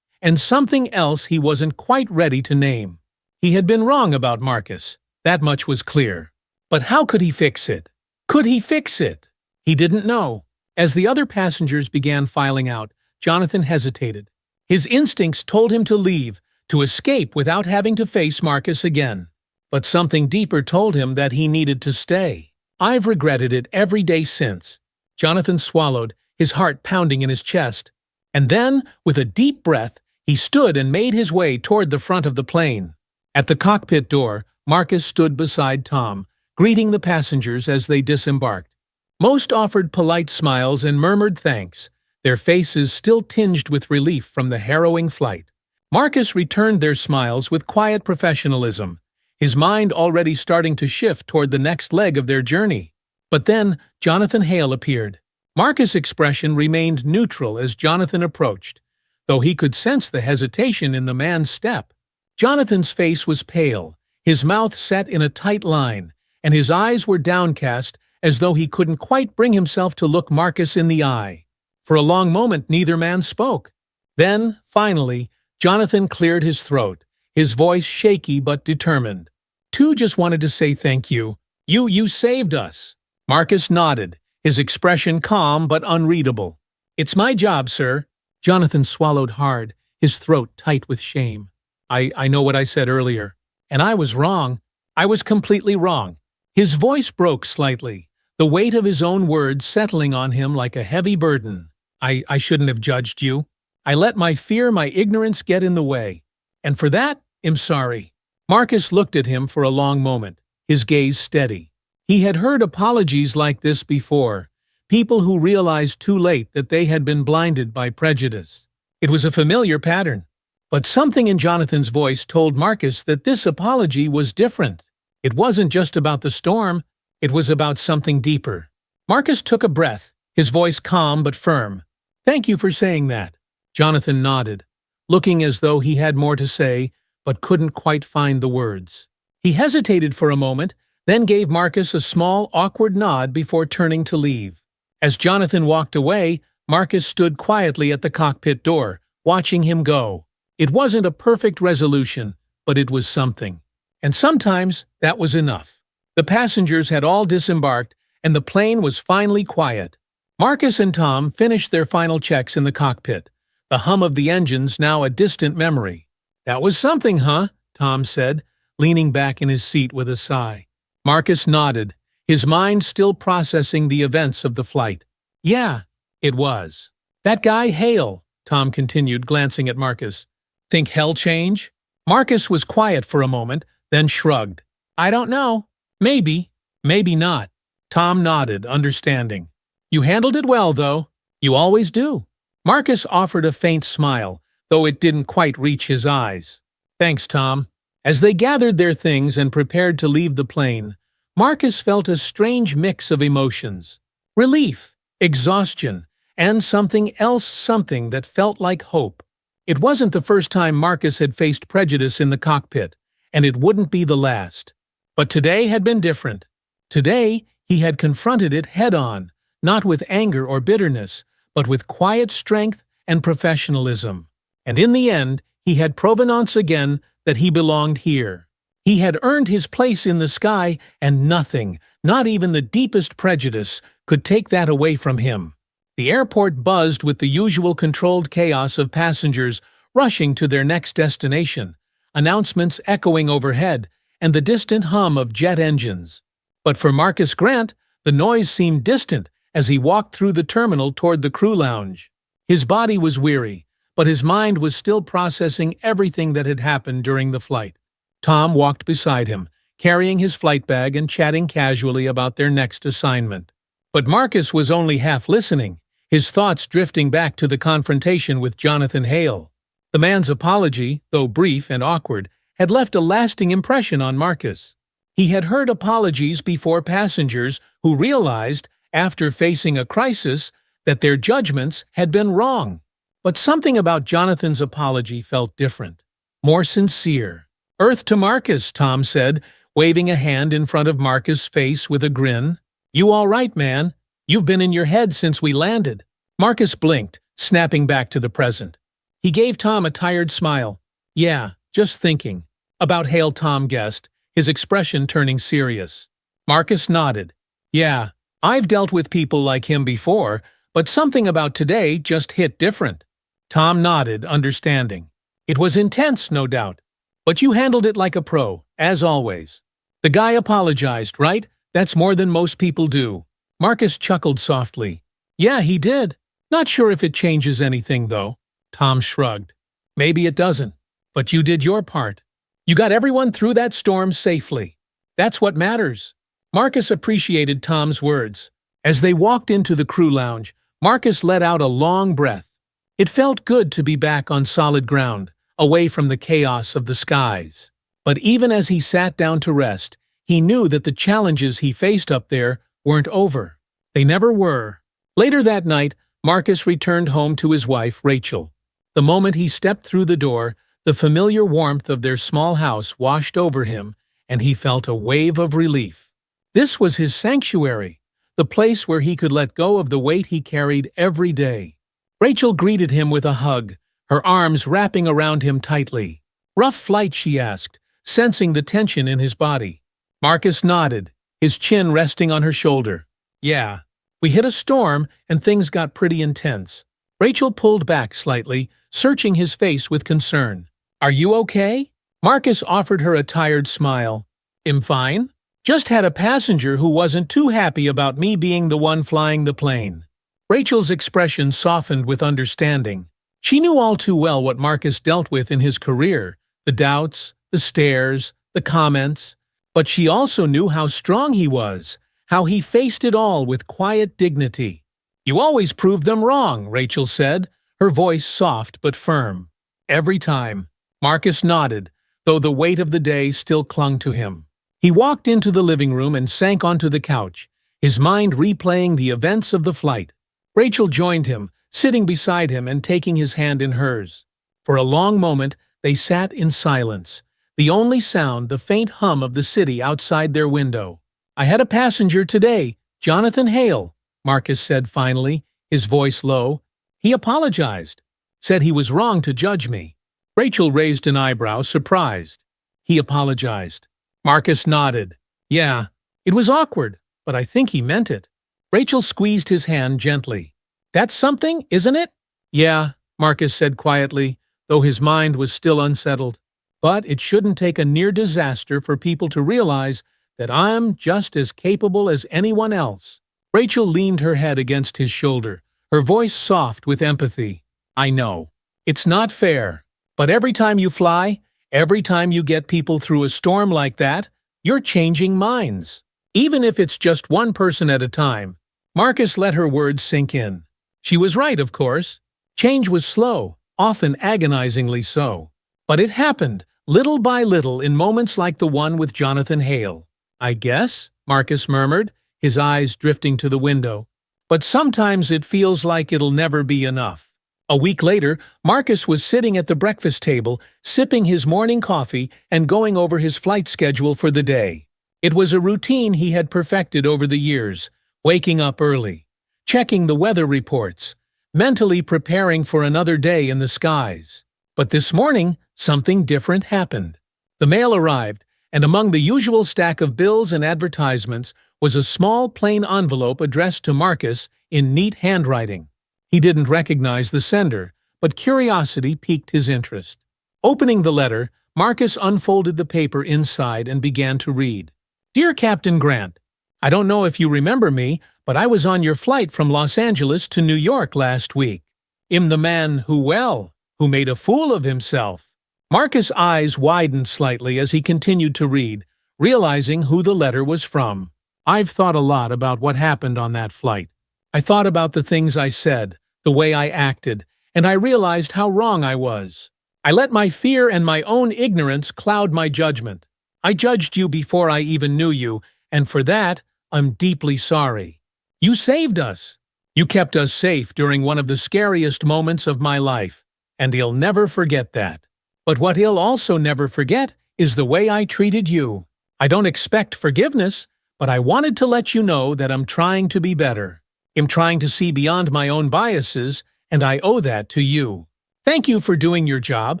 and something else he wasn't quite ready to name. He had been wrong about Marcus, that much was clear. But how could he fix it? Could he fix it? He didn't know. As the other passengers began filing out, Jonathan hesitated. His instincts told him to leave, to escape without having to face Marcus again. But something deeper told him that he needed to stay. "I've regretted it every day since." Jonathan swallowed, his heart pounding in his chest. And then, with a deep breath, he stood and made his way toward the front of the plane. At the cockpit door, Marcus stood beside Tom, greeting the passengers as they disembarked. Most offered polite smiles and murmured thanks, their faces still tinged with relief from the harrowing flight. Marcus returned their smiles with quiet professionalism, his mind already starting to shift toward the next leg of their journey. But then Jonathan Hale appeared. Marcus' expression remained neutral as Jonathan approached, though he could sense the hesitation in the man's step. Jonathan's face was pale, his mouth set in a tight line, and his eyes were downcast as though he couldn't quite bring himself to look Marcus in the eye. For a long moment neither man spoke. Then, finally, Jonathan cleared his throat, his voice shaky but determined. "Two just wanted to say thank you. You saved us." Marcus nodded, his expression calm but unreadable. "It's my job, sir." Jonathan swallowed hard, his throat tight with shame. I know what I said earlier. And I was wrong. I was completely wrong." His voice broke slightly, the weight of his own words settling on him like a heavy burden. I shouldn't have judged you. I let my fear, my ignorance get in the way. And for that, I'm sorry." Marcus looked at him for a long moment, his gaze steady. He had heard apologies like this before, people who realized too late that they had been blinded by prejudice. It was a familiar pattern. But something in Jonathan's voice told Marcus that this apology was different. It wasn't just about the storm, it was about something deeper. Marcus took a breath, his voice calm but firm. "Thank you for saying that." Jonathan nodded, looking as though he had more to say, but couldn't quite find the words. He hesitated for a moment, then gave Marcus a small, awkward nod before turning to leave. As Jonathan walked away, Marcus stood quietly at the cockpit door, watching him go. It wasn't a perfect resolution, but it was something. And sometimes that was enough. The passengers had all disembarked, and the plane was finally quiet. Marcus and Tom finished their final checks in the cockpit, the hum of the engines now a distant memory. "That was something, huh?" Tom said, leaning back in his seat with a sigh. Marcus nodded, his mind still processing the events of the flight. Yeah, it was. That guy, Hale, Tom continued, glancing at Marcus. Think he'll change? Marcus was quiet for a moment, then shrugged. I don't know. Maybe. Maybe not. Tom nodded, understanding. You handled it well, though. You always do. Marcus offered a faint smile, though it didn't quite reach his eyes. Thanks, Tom. As they gathered their things and prepared to leave the plane, Marcus felt a strange mix of emotions. Relief, exhaustion, and something that felt like hope. It wasn't the first time Marcus had faced prejudice in the cockpit, and it wouldn't be the last. But today had been different. Today, he had confronted it head-on, not with anger or bitterness, but with quiet strength and professionalism. And in the end, he had provenance again that he belonged here. He had earned his place in the sky, and nothing, not even the deepest prejudice, could take that away from him. The airport buzzed with the usual controlled chaos of passengers rushing to their next destination, announcements echoing overhead, and the distant hum of jet engines. But for Marcus Grant, the noise seemed distant as he walked through the terminal toward the crew lounge. His body was weary, but his mind was still processing everything that had happened during the flight. Tom walked beside him, carrying his flight bag and chatting casually about their next assignment. But Marcus was only half listening, his thoughts drifting back to the confrontation with Jonathan Hale. The man's apology, though brief and awkward, had left a lasting impression on Marcus. He had heard apologies before passengers who realized, after facing a crisis, that their judgments had been wrong. But something about Jonathan's apology felt different, more sincere. Earth to Marcus, Tom said, waving a hand in front of Marcus' face with a grin. You all right, man? You've been in your head since we landed. Marcus blinked, snapping back to the present. He gave Tom a tired smile. Yeah, just thinking. About Hale, Tom guessed, his expression turning serious. Marcus nodded. Yeah, I've dealt with people like him before, but something about today just hit different. Tom nodded, understanding. It was intense, no doubt. But you handled it like a pro, as always. The guy apologized, right? That's more than most people do. Marcus chuckled softly. Yeah, he did. Not sure if it changes anything, though. Tom shrugged. Maybe it doesn't. But you did your part. You got everyone through that storm safely. That's what matters. Marcus appreciated Tom's words. As they walked into the crew lounge, Marcus let out a long breath. It felt good to be back on solid ground, away from the chaos of the skies. But even as he sat down to rest, he knew that the challenges he faced up there weren't over. They never were. Later that night, Marcus returned home to his wife, Rachel. The moment he stepped through the door, the familiar warmth of their small house washed over him, and he felt a wave of relief. This was his sanctuary, the place where he could let go of the weight he carried every day. Rachel greeted him with a hug, her arms wrapping around him tightly. Rough flight, she asked, sensing the tension in his body. Marcus nodded, his chin resting on her shoulder. Yeah, we hit a storm and things got pretty intense. Rachel pulled back slightly, searching his face with concern. Are you okay? Marcus offered her a tired smile. I'm fine. Just had a passenger who wasn't too happy about me being the one flying the plane. Rachel's expression softened with understanding. She knew all too well what Marcus dealt with in his career, the doubts, the stares, the comments. But she also knew how strong he was, how he faced it all with quiet dignity. You always prove them wrong, Rachel said, her voice soft but firm. Every time. Marcus nodded, though the weight of the day still clung to him. He walked into the living room and sank onto the couch, his mind replaying the events of the flight. Rachel joined him, sitting beside him and taking his hand in hers. For a long moment, they sat in silence, the only sound the faint hum of the city outside their window. I had a passenger today, Jonathan Hale, Marcus said finally, his voice low. He apologized, said he was wrong to judge me. Rachel raised an eyebrow, surprised. He apologized. Marcus nodded. Yeah, it was awkward, but I think he meant it. Rachel squeezed his hand gently. That's something, isn't it? Yeah, Marcus said quietly, though his mind was still unsettled. But it shouldn't take a near disaster for people to realize that I'm just as capable as anyone else." Rachel leaned her head against his shoulder, her voice soft with empathy. "I know. It's not fair. But every time you fly, every time you get people through a storm like that, you're changing minds. Even if it's just one person at a time." Marcus let her words sink in. She was right, of course. Change was slow, often agonizingly so. But it happened, little by little, in moments like the one with Jonathan Hale. "I guess," Marcus murmured, his eyes drifting to the window. "But sometimes it feels like it'll never be enough." A week later, Marcus was sitting at the breakfast table, sipping his morning coffee and going over his flight schedule for the day. It was a routine he had perfected over the years, waking up early, checking the weather reports, mentally preparing for another day in the skies. But this morning, something different happened. The mail arrived, and among the usual stack of bills and advertisements was a small plain envelope addressed to Marcus in neat handwriting. He didn't recognize the sender, but curiosity piqued his interest. Opening the letter, Marcus unfolded the paper inside and began to read. "Dear Captain Grant, I don't know if you remember me, but I was on your flight from Los Angeles to New York last week. I'm the man who made a fool of himself." Marcus' eyes widened slightly as he continued to read, realizing who the letter was from. "I've thought a lot about what happened on that flight. I thought about the things I said, the way I acted, and I realized how wrong I was. I let my fear and my own ignorance cloud my judgment. I judged you before I even knew you, and for that, I'm deeply sorry. You saved us. You kept us safe during one of the scariest moments of my life, and he'll never forget that. But what he'll also never forget is the way I treated you. I don't expect forgiveness, but I wanted to let you know that I'm trying to be better. I'm trying to see beyond my own biases, and I owe that to you. Thank you for doing your job,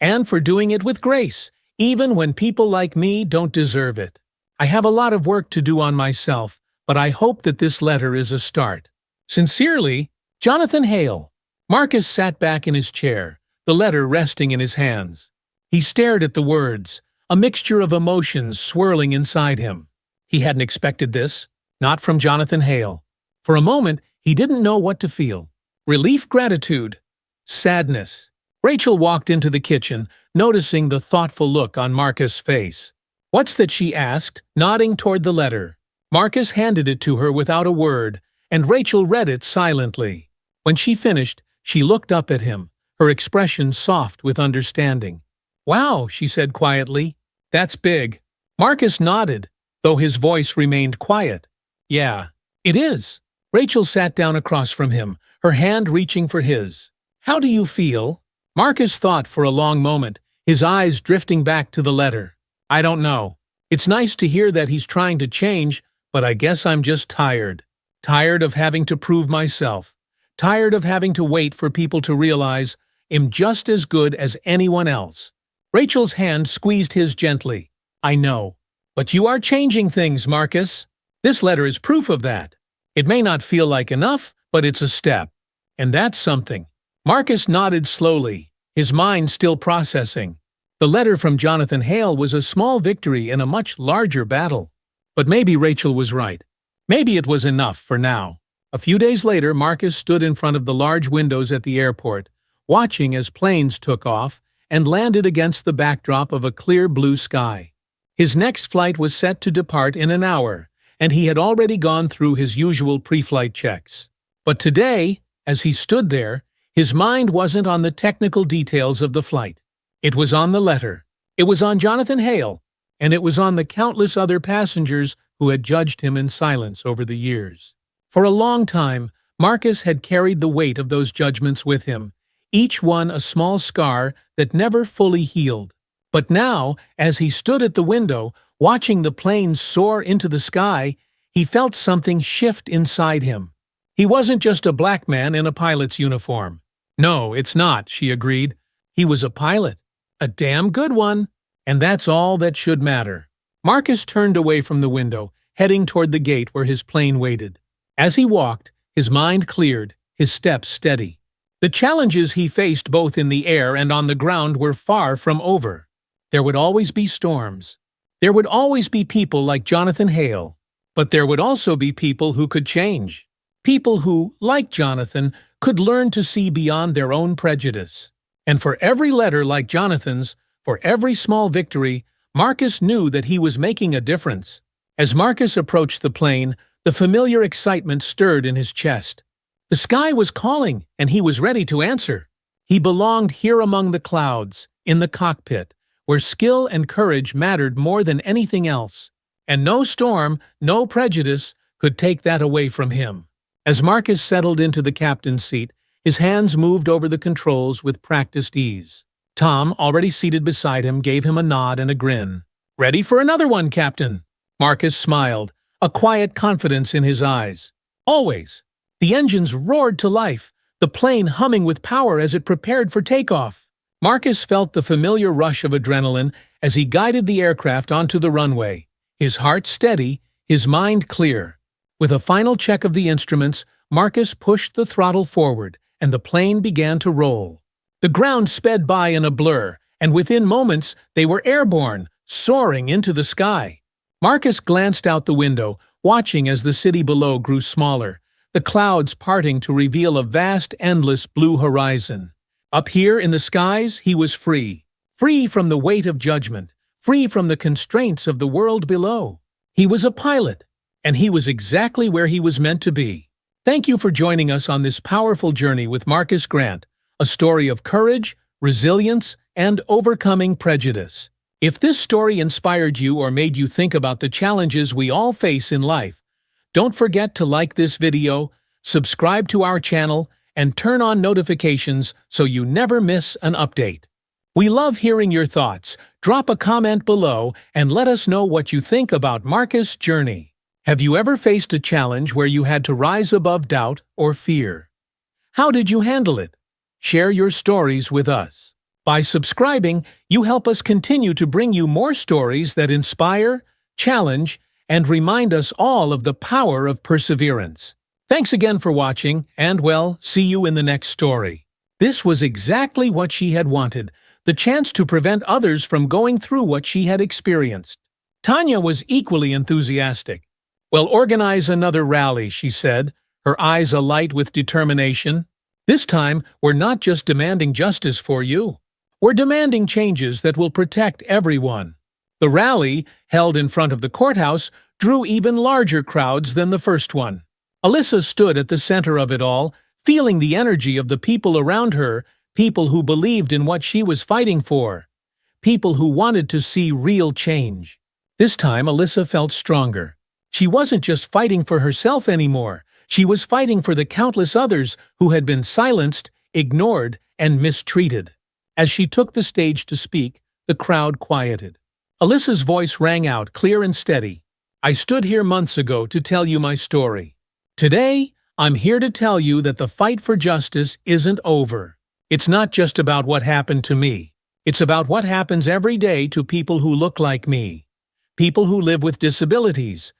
and for doing it with grace, even when people like me don't deserve it. I have a lot of work to do on myself, but I hope that this letter is a start. Sincerely, Jonathan Hale." Marcus sat back in his chair, the letter resting in his hands. He stared at the words, a mixture of emotions swirling inside him. He hadn't expected this, not from Jonathan Hale. For a moment, he didn't know what to feel. Relief, gratitude, sadness. Rachel walked into the kitchen, noticing the thoughtful look on Marcus' face. "What's that?" she asked, nodding toward the letter. Marcus handed it to her without a word, and Rachel read it silently. When she finished, she looked up at him, her expression soft with understanding. "Wow," she said quietly. "That's big." Marcus nodded, though his voice remained quiet. "Yeah, it is." Rachel sat down across from him, her hand reaching for his. "How do you feel?" Marcus thought for a long moment, his eyes drifting back to the letter. "I don't know. It's nice to hear that he's trying to change, but I guess I'm just tired. Tired of having to prove myself. Tired of having to wait for people to realize I'm just as good as anyone else." Rachel's hand squeezed his gently. "I know. But you are changing things, Marcus. This letter is proof of that. It may not feel like enough, but it's a step. And that's something." Marcus nodded slowly, his mind still processing. The letter from Jonathan Hale was a small victory in a much larger battle. But maybe Rachel was right. Maybe it was enough for now. A few days later, Marcus stood in front of the large windows at the airport, watching as planes took off and landed against the backdrop of a clear blue sky. His next flight was set to depart in an hour, and he had already gone through his usual pre-flight checks. But today, as he stood there, his mind wasn't on the technical details of the flight. It was on the letter. It was on Jonathan Hale, and it was on the countless other passengers who had judged him in silence over the years. For a long time, Marcus had carried the weight of those judgments with him, each one a small scar that never fully healed. But now, as he stood at the window, watching the plane soar into the sky, he felt something shift inside him. He wasn't just a black man in a pilot's uniform. "No, it's not," she agreed. "He was a pilot. A damn good one. And that's all that should matter." Marcus turned away from the window, heading toward the gate where his plane waited. As he walked, his mind cleared, his steps steady. The challenges he faced both in the air and on the ground were far from over. There would always be storms. There would always be people like Jonathan Hale, but there would also be people who could change. People who, like Jonathan, could learn to see beyond their own prejudice. And for every letter like Jonathan's, for every small victory, Marcus knew that he was making a difference. As Marcus approached the plane, the familiar excitement stirred in his chest. The sky was calling, and he was ready to answer. He belonged here among the clouds, in the cockpit, where skill and courage mattered more than anything else. And no storm, no prejudice, could take that away from him. As Marcus settled into the captain's seat, his hands moved over the controls with practiced ease. Tom, already seated beside him, gave him a nod and a grin. "Ready for another one, Captain?" Marcus smiled, a quiet confidence in his eyes. "Always." The engines roared to life, the plane humming with power as it prepared for takeoff. Marcus felt the familiar rush of adrenaline as he guided the aircraft onto the runway, his heart steady, his mind clear. With a final check of the instruments, Marcus pushed the throttle forward, and the plane began to roll. The ground sped by in a blur, and within moments they were airborne, soaring into the sky. Marcus glanced out the window, watching as the city below grew smaller, the clouds parting to reveal a vast, endless blue horizon. Up here in the skies, he was free. Free from the weight of judgment, free from the constraints of the world below. He was a pilot, and he was exactly where he was meant to be. Thank you for joining us on this powerful journey with Marcus Grant, a story of courage, resilience, and overcoming prejudice. If this story inspired you or made you think about the challenges we all face in life, don't forget to like this video, subscribe to our channel, and turn on notifications so you never miss an update. We love hearing your thoughts. Drop a comment below and let us know what you think about Marcus' journey. Have you ever faced a challenge where you had to rise above doubt or fear? How did you handle it? Share your stories with us. By subscribing, you help us continue to bring you more stories that inspire, challenge, and remind us all of the power of perseverance. Thanks again for watching, and well, see you in the next story. This was exactly what she had wanted, the chance to prevent others from going through what she had experienced. Tanya was equally enthusiastic. "Well, organize another rally," she said, her eyes alight with determination. "This time, we're not just demanding justice for you. We're demanding changes that will protect everyone." The rally, held in front of the courthouse, drew even larger crowds than the first one. Alyssa stood at the center of it all, feeling the energy of the people around her, people who believed in what she was fighting for, people who wanted to see real change. This time, Alyssa felt stronger. She wasn't just fighting for herself anymore. She was fighting for the countless others who had been silenced, ignored, and mistreated. As she took the stage to speak, the crowd quieted. Alyssa's voice rang out clear and steady. "I stood here months ago to tell you my story. Today, I'm here to tell you that the fight for justice isn't over. It's not just about what happened to me. It's about what happens every day to people who look like me, people who live with disabilities,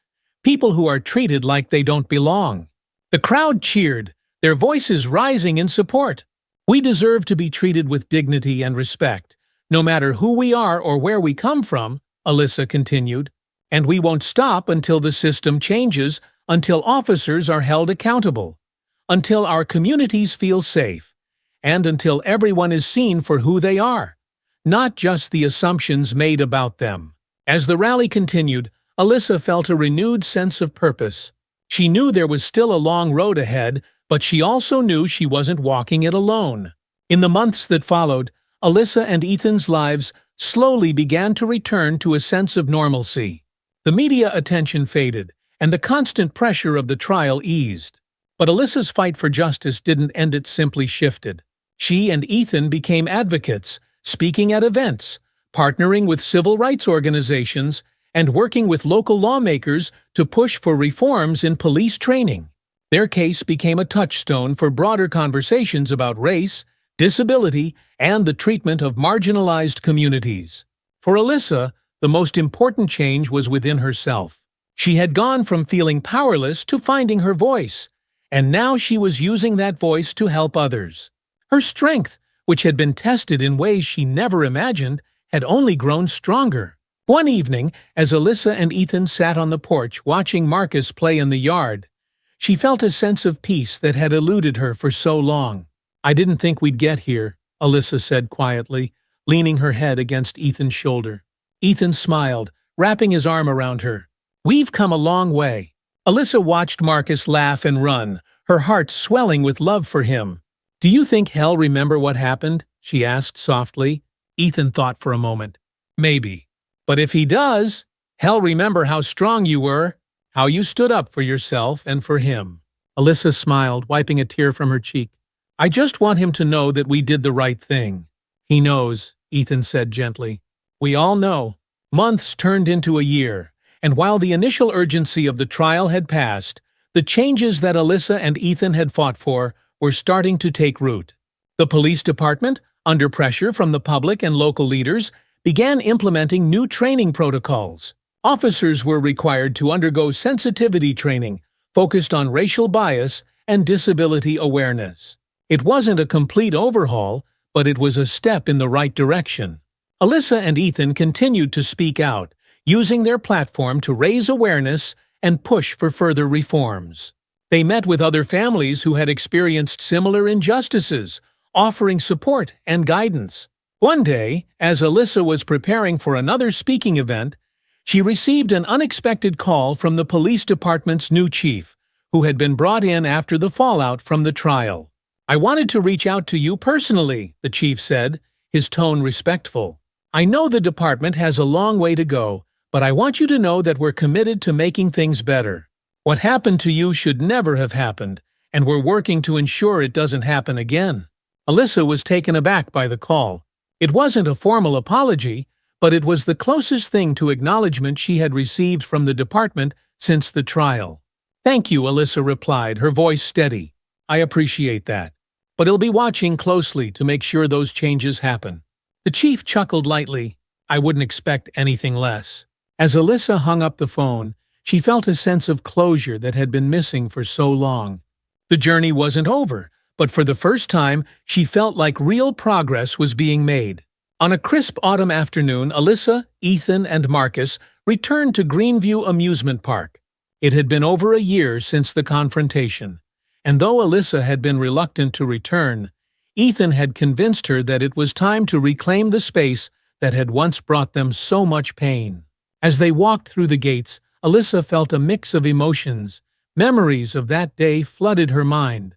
people who are treated like they don't belong." The crowd cheered, their voices rising in support. "We deserve to be treated with dignity and respect, no matter who we are or where we come from," Alyssa continued. "And we won't stop until the system changes, until officers are held accountable, until our communities feel safe, and until everyone is seen for who they are, not just the assumptions made about them." As the rally continued, Alyssa felt a renewed sense of purpose. She knew there was still a long road ahead, but she also knew she wasn't walking it alone. In the months that followed, Alyssa and Ethan's lives slowly began to return to a sense of normalcy. The media attention faded, and the constant pressure of the trial eased. But Alyssa's fight for justice didn't end, it simply shifted. She and Ethan became advocates, speaking at events, partnering with civil rights organizations, and working with local lawmakers to push for reforms in police training. Their case became a touchstone for broader conversations about race, disability, and the treatment of marginalized communities. For Alyssa, the most important change was within herself. She had gone from feeling powerless to finding her voice, and now she was using that voice to help others. Her strength, which had been tested in ways she never imagined, had only grown stronger. One evening, as Alyssa and Ethan sat on the porch watching Marcus play in the yard, she felt a sense of peace that had eluded her for so long. "I didn't think we'd get here," Alyssa said quietly, leaning her head against Ethan's shoulder. Ethan smiled, wrapping his arm around her. "We've come a long way." Alyssa watched Marcus laugh and run, her heart swelling with love for him. "Do you think he'll remember what happened?" she asked softly. Ethan thought for a moment. "Maybe. But if he does, he'll remember how strong you were, how you stood up for yourself and for him." Alyssa smiled, wiping a tear from her cheek. "I just want him to know that we did the right thing." "He knows," Ethan said gently. "We all know." Months turned into a year, and while the initial urgency of the trial had passed, the changes that Alyssa and Ethan had fought for were starting to take root. The police department, under pressure from the public and local leaders, began implementing new training protocols. Officers were required to undergo sensitivity training focused on racial bias and disability awareness. It wasn't a complete overhaul, but it was a step in the right direction. Alyssa and Ethan continued to speak out, using their platform to raise awareness and push for further reforms. They met with other families who had experienced similar injustices, offering support and guidance. One day, as Alyssa was preparing for another speaking event, she received an unexpected call from the police department's new chief, who had been brought in after the fallout from the trial. "I wanted to reach out to you personally," the chief said, his tone respectful. "I know the department has a long way to go, but I want you to know that we're committed to making things better. What happened to you should never have happened, and we're working to ensure it doesn't happen again." Alyssa was taken aback by the call. It wasn't a formal apology, but it was the closest thing to acknowledgement she had received from the department since the trial. "Thank you," Alyssa replied, her voice steady. "I appreciate that. But I'll be watching closely to make sure those changes happen." The chief chuckled lightly. "I wouldn't expect anything less." As Alyssa hung up the phone, she felt a sense of closure that had been missing for so long. The journey wasn't over, but for the first time, she felt like real progress was being made. On a crisp autumn afternoon, Alyssa, Ethan, and Marcus returned to Greenview Amusement Park. It had been over a year since the confrontation, and though Alyssa had been reluctant to return, Ethan had convinced her that it was time to reclaim the space that had once brought them so much pain. As they walked through the gates, Alyssa felt a mix of emotions. Memories of that day flooded her mind,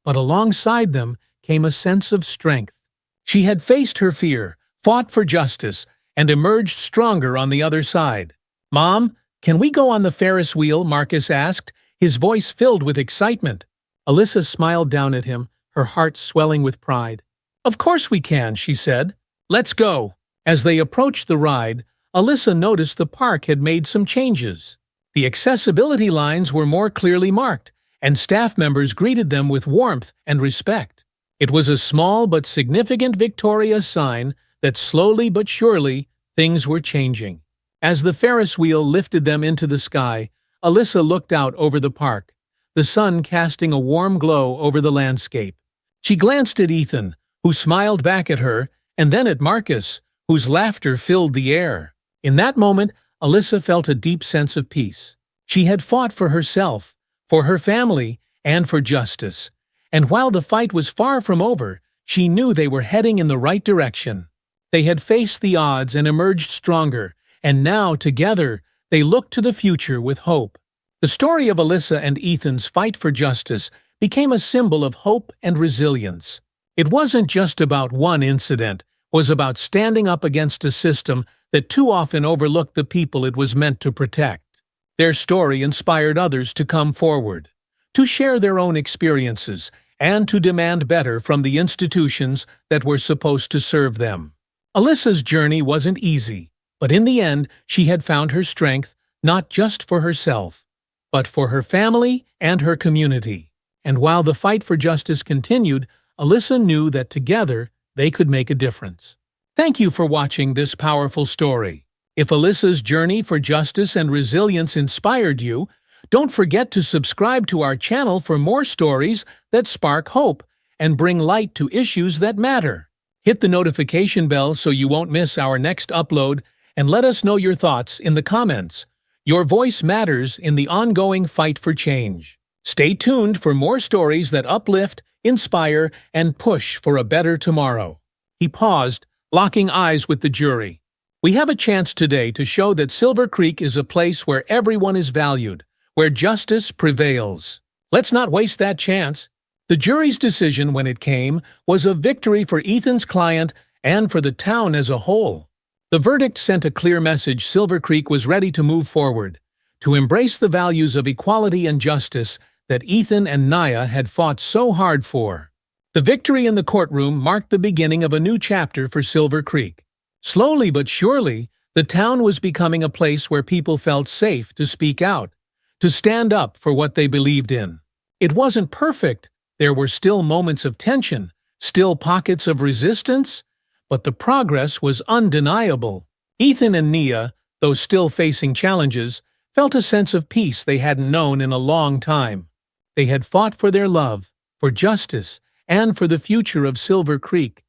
but alongside them came a sense of strength. She had faced her fear, fought for justice, and emerged stronger on the other side. "Mom, can we go on the Ferris wheel?" Marcus asked, his voice filled with excitement. Alyssa smiled down at him, her heart swelling with pride. "Of course we can," she said. "Let's go." As they approached the ride, Alyssa noticed the park had made some changes. The accessibility lines were more clearly marked, and staff members greeted them with warmth and respect. It was a small but significant Victoria sign that slowly but surely things were changing. As the Ferris wheel lifted them into the sky, Alyssa looked out over the park, the sun casting a warm glow over the landscape. She glanced at Ethan, who smiled back at her, and then at Marcus, whose laughter filled the air. In that moment, Alyssa felt a deep sense of peace. She had fought for herself, for her family, and for justice. And while the fight was far from over, she knew they were heading in the right direction. They had faced the odds and emerged stronger, and now, together, they looked to the future with hope. The story of Alyssa and Ethan's fight for justice became a symbol of hope and resilience. It wasn't just about one incident, it was about standing up against a system that too often overlooked the people it was meant to protect. Their story inspired others to come forward, to share their own experiences, and to demand better from the institutions that were supposed to serve them. Alyssa's journey wasn't easy, but in the end, she had found her strength not just for herself, but for her family and her community. And while the fight for justice continued, Alyssa knew that together they could make a difference. Thank you for watching this powerful story. If Alyssa's journey for justice and resilience inspired you, don't forget to subscribe to our channel for more stories that spark hope and bring light to issues that matter. Hit the notification bell so you won't miss our next upload, and let us know your thoughts in the comments. Your voice matters in the ongoing fight for change. Stay tuned for more stories that uplift, inspire, and push for a better tomorrow. He paused, locking eyes with the jury. We have a chance today to show that Silver Creek is a place where everyone is valued, where justice prevails. Let's not waste that chance. The jury's decision, when it came, was a victory for Ethan's client and for the town as a whole. The verdict sent a clear message: Silver Creek was ready to move forward, to embrace the values of equality and justice that Ethan and Nia had fought so hard for. The victory in the courtroom marked the beginning of a new chapter for Silver Creek. Slowly but surely, the town was becoming a place where people felt safe to speak out, to stand up for what they believed in. It wasn't perfect. There were still moments of tension, still pockets of resistance, but the progress was undeniable. Ethan and Nia, though still facing challenges, felt a sense of peace they hadn't known in a long time. They had fought for their love, for justice, and for the future of Silver Creek,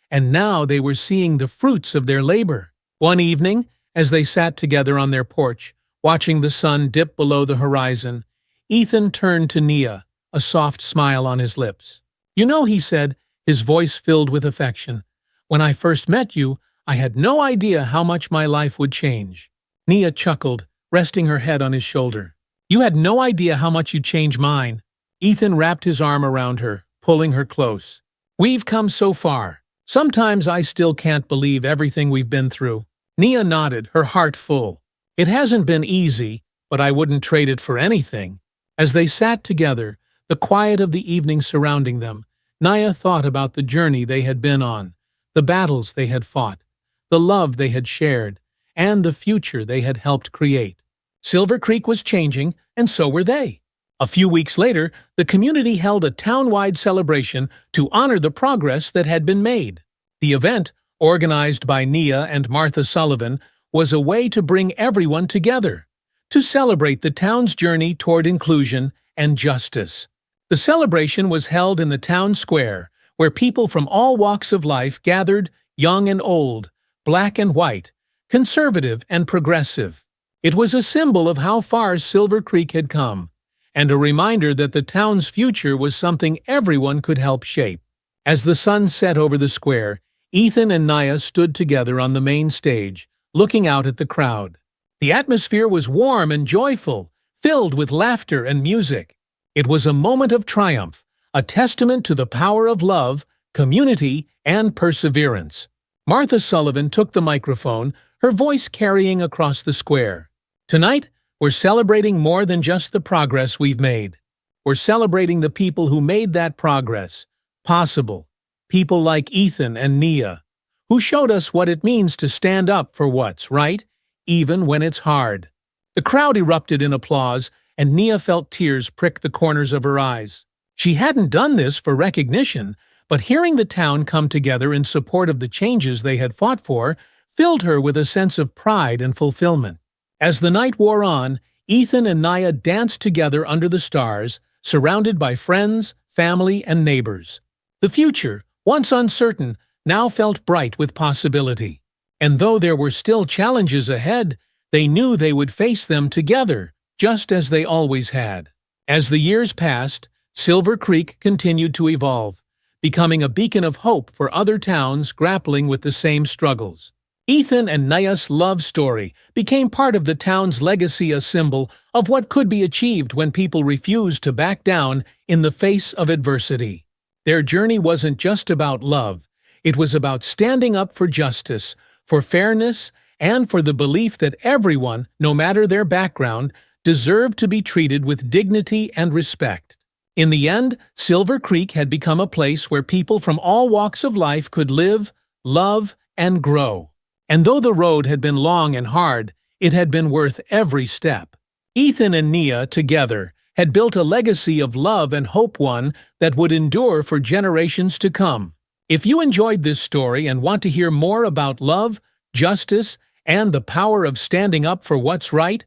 and now they were seeing the fruits of their labor. One evening, as they sat together on their porch, watching the sun dip below the horizon, Ethan turned to Nia, a soft smile on his lips. "You know," he said, his voice filled with affection, "when I first met you, I had no idea how much my life would change." Nia chuckled, resting her head on his shoulder. "You had no idea how much you'd change mine." Ethan wrapped his arm around her, pulling her close. "We've come so far. Sometimes I still can't believe everything we've been through." Nia nodded, her heart full. "It hasn't been easy, but I wouldn't trade it for anything." As they sat together, the quiet of the evening surrounding them, Nia thought about the journey they had been on, the battles they had fought, the love they had shared, and the future they had helped create. Silver Creek was changing, and so were they. A few weeks later, the community held a town-wide celebration to honor the progress that had been made. The event, organized by Nia and Martha Sullivan, was a way to bring everyone together, to celebrate the town's journey toward inclusion and justice. The celebration was held in the town square, where people from all walks of life gathered, young and old, black and white, conservative and progressive. It was a symbol of how far Silver Creek had come, and a reminder that the town's future was something everyone could help shape. As the sun set over the square, Ethan and Nia stood together on the main stage, looking out at the crowd. The atmosphere was warm and joyful, filled with laughter and music. It was a moment of triumph, a testament to the power of love, community, and perseverance. Martha Sullivan took the microphone, her voice carrying across the square. "Tonight, we're celebrating more than just the progress we've made. We're celebrating the people who made that progress possible. People like Ethan and Nia, who showed us what it means to stand up for what's right, even when it's hard." The crowd erupted in applause, and Nia felt tears prick the corners of her eyes. She hadn't done this for recognition, but hearing the town come together in support of the changes they had fought for filled her with a sense of pride and fulfillment. As the night wore on, Ethan and Nia danced together under the stars, surrounded by friends, family, and neighbors. The future, once uncertain, now felt bright with possibility. And though there were still challenges ahead, they knew they would face them together, just as they always had. As the years passed, Silver Creek continued to evolve, becoming a beacon of hope for other towns grappling with the same struggles. Ethan and Nia's love story became part of the town's legacy, a symbol of what could be achieved when people refused to back down in the face of adversity. Their journey wasn't just about love, it was about standing up for justice, for fairness, and for the belief that everyone, no matter their background, deserved to be treated with dignity and respect. In the end, Silver Creek had become a place where people from all walks of life could live, love, and grow. And though the road had been long and hard, it had been worth every step. Ethan and Nia, together, had built a legacy of love and hope, one that would endure for generations to come. If you enjoyed this story and want to hear more about love, justice, and the power of standing up for what's right,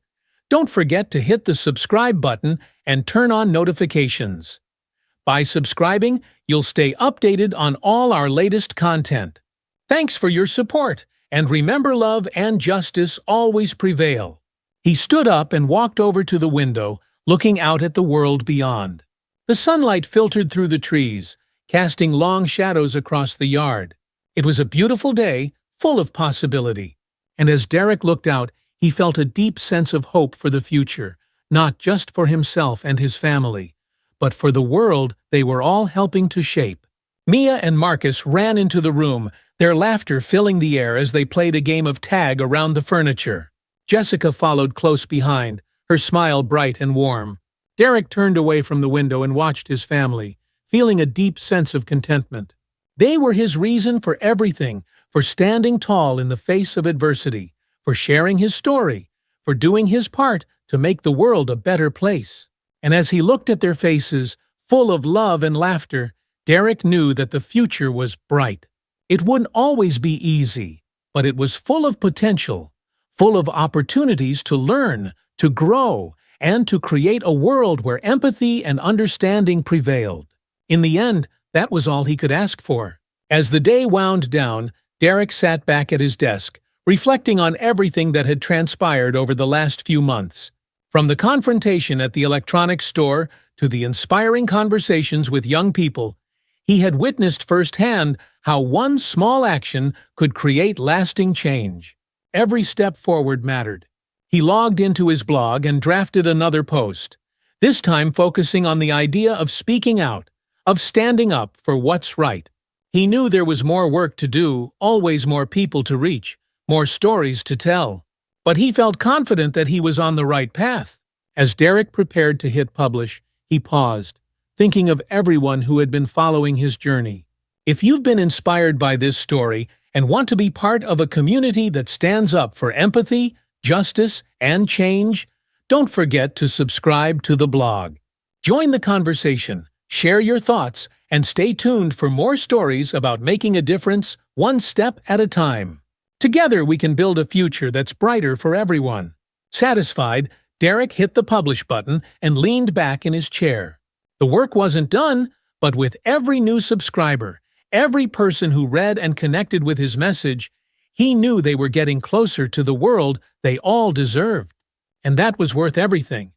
don't forget to hit the subscribe button and turn on notifications. By subscribing, you'll stay updated on all our latest content. Thanks for your support, And remember, love and justice always prevail. He stood up and walked over to the window, looking out at the world beyond. The sunlight filtered through the trees, casting long shadows across the yard. It was a beautiful day, full of possibility. And as Derek looked out, he felt a deep sense of hope for the future, not just for himself and his family, but for the world they were all helping to shape. Mia and Marcus ran into the room, their laughter filling the air as they played a game of tag around the furniture. Jessica followed close behind, her smile bright and warm. Derek turned away from the window and watched his family, feeling a deep sense of contentment. They were his reason for everything, for standing tall in the face of adversity, for sharing his story, for doing his part to make the world a better place. And as he looked at their faces, full of love and laughter, Derek knew that the future was bright. It wouldn't always be easy, but it was full of potential, full of opportunities to learn, to grow, and to create a world where empathy and understanding prevailed. In the end, that was all he could ask for. As the day wound down, Derek sat back at his desk, reflecting on everything that had transpired over the last few months. From the confrontation at the electronics store to the inspiring conversations with young people, he had witnessed firsthand how one small action could create lasting change. Every step forward mattered. He logged into his blog and drafted another post, this time focusing on the idea of speaking out, of standing up for what's right. He knew there was more work to do, always more people to reach, more stories to tell. But he felt confident that he was on the right path. As Derek prepared to hit publish, he paused, thinking of everyone who had been following his journey. If you've been inspired by this story and want to be part of a community that stands up for empathy, justice, and change, don't forget to subscribe to the blog. Join the conversation, share your thoughts, and stay tuned for more stories about making a difference one step at a time. Together we can build a future that's brighter for everyone. Satisfied, Derek hit the publish button and leaned back in his chair. The work wasn't done, but with every new subscriber, every person who read and connected with his message, he knew they were getting closer to the world they all deserved. And that was worth everything.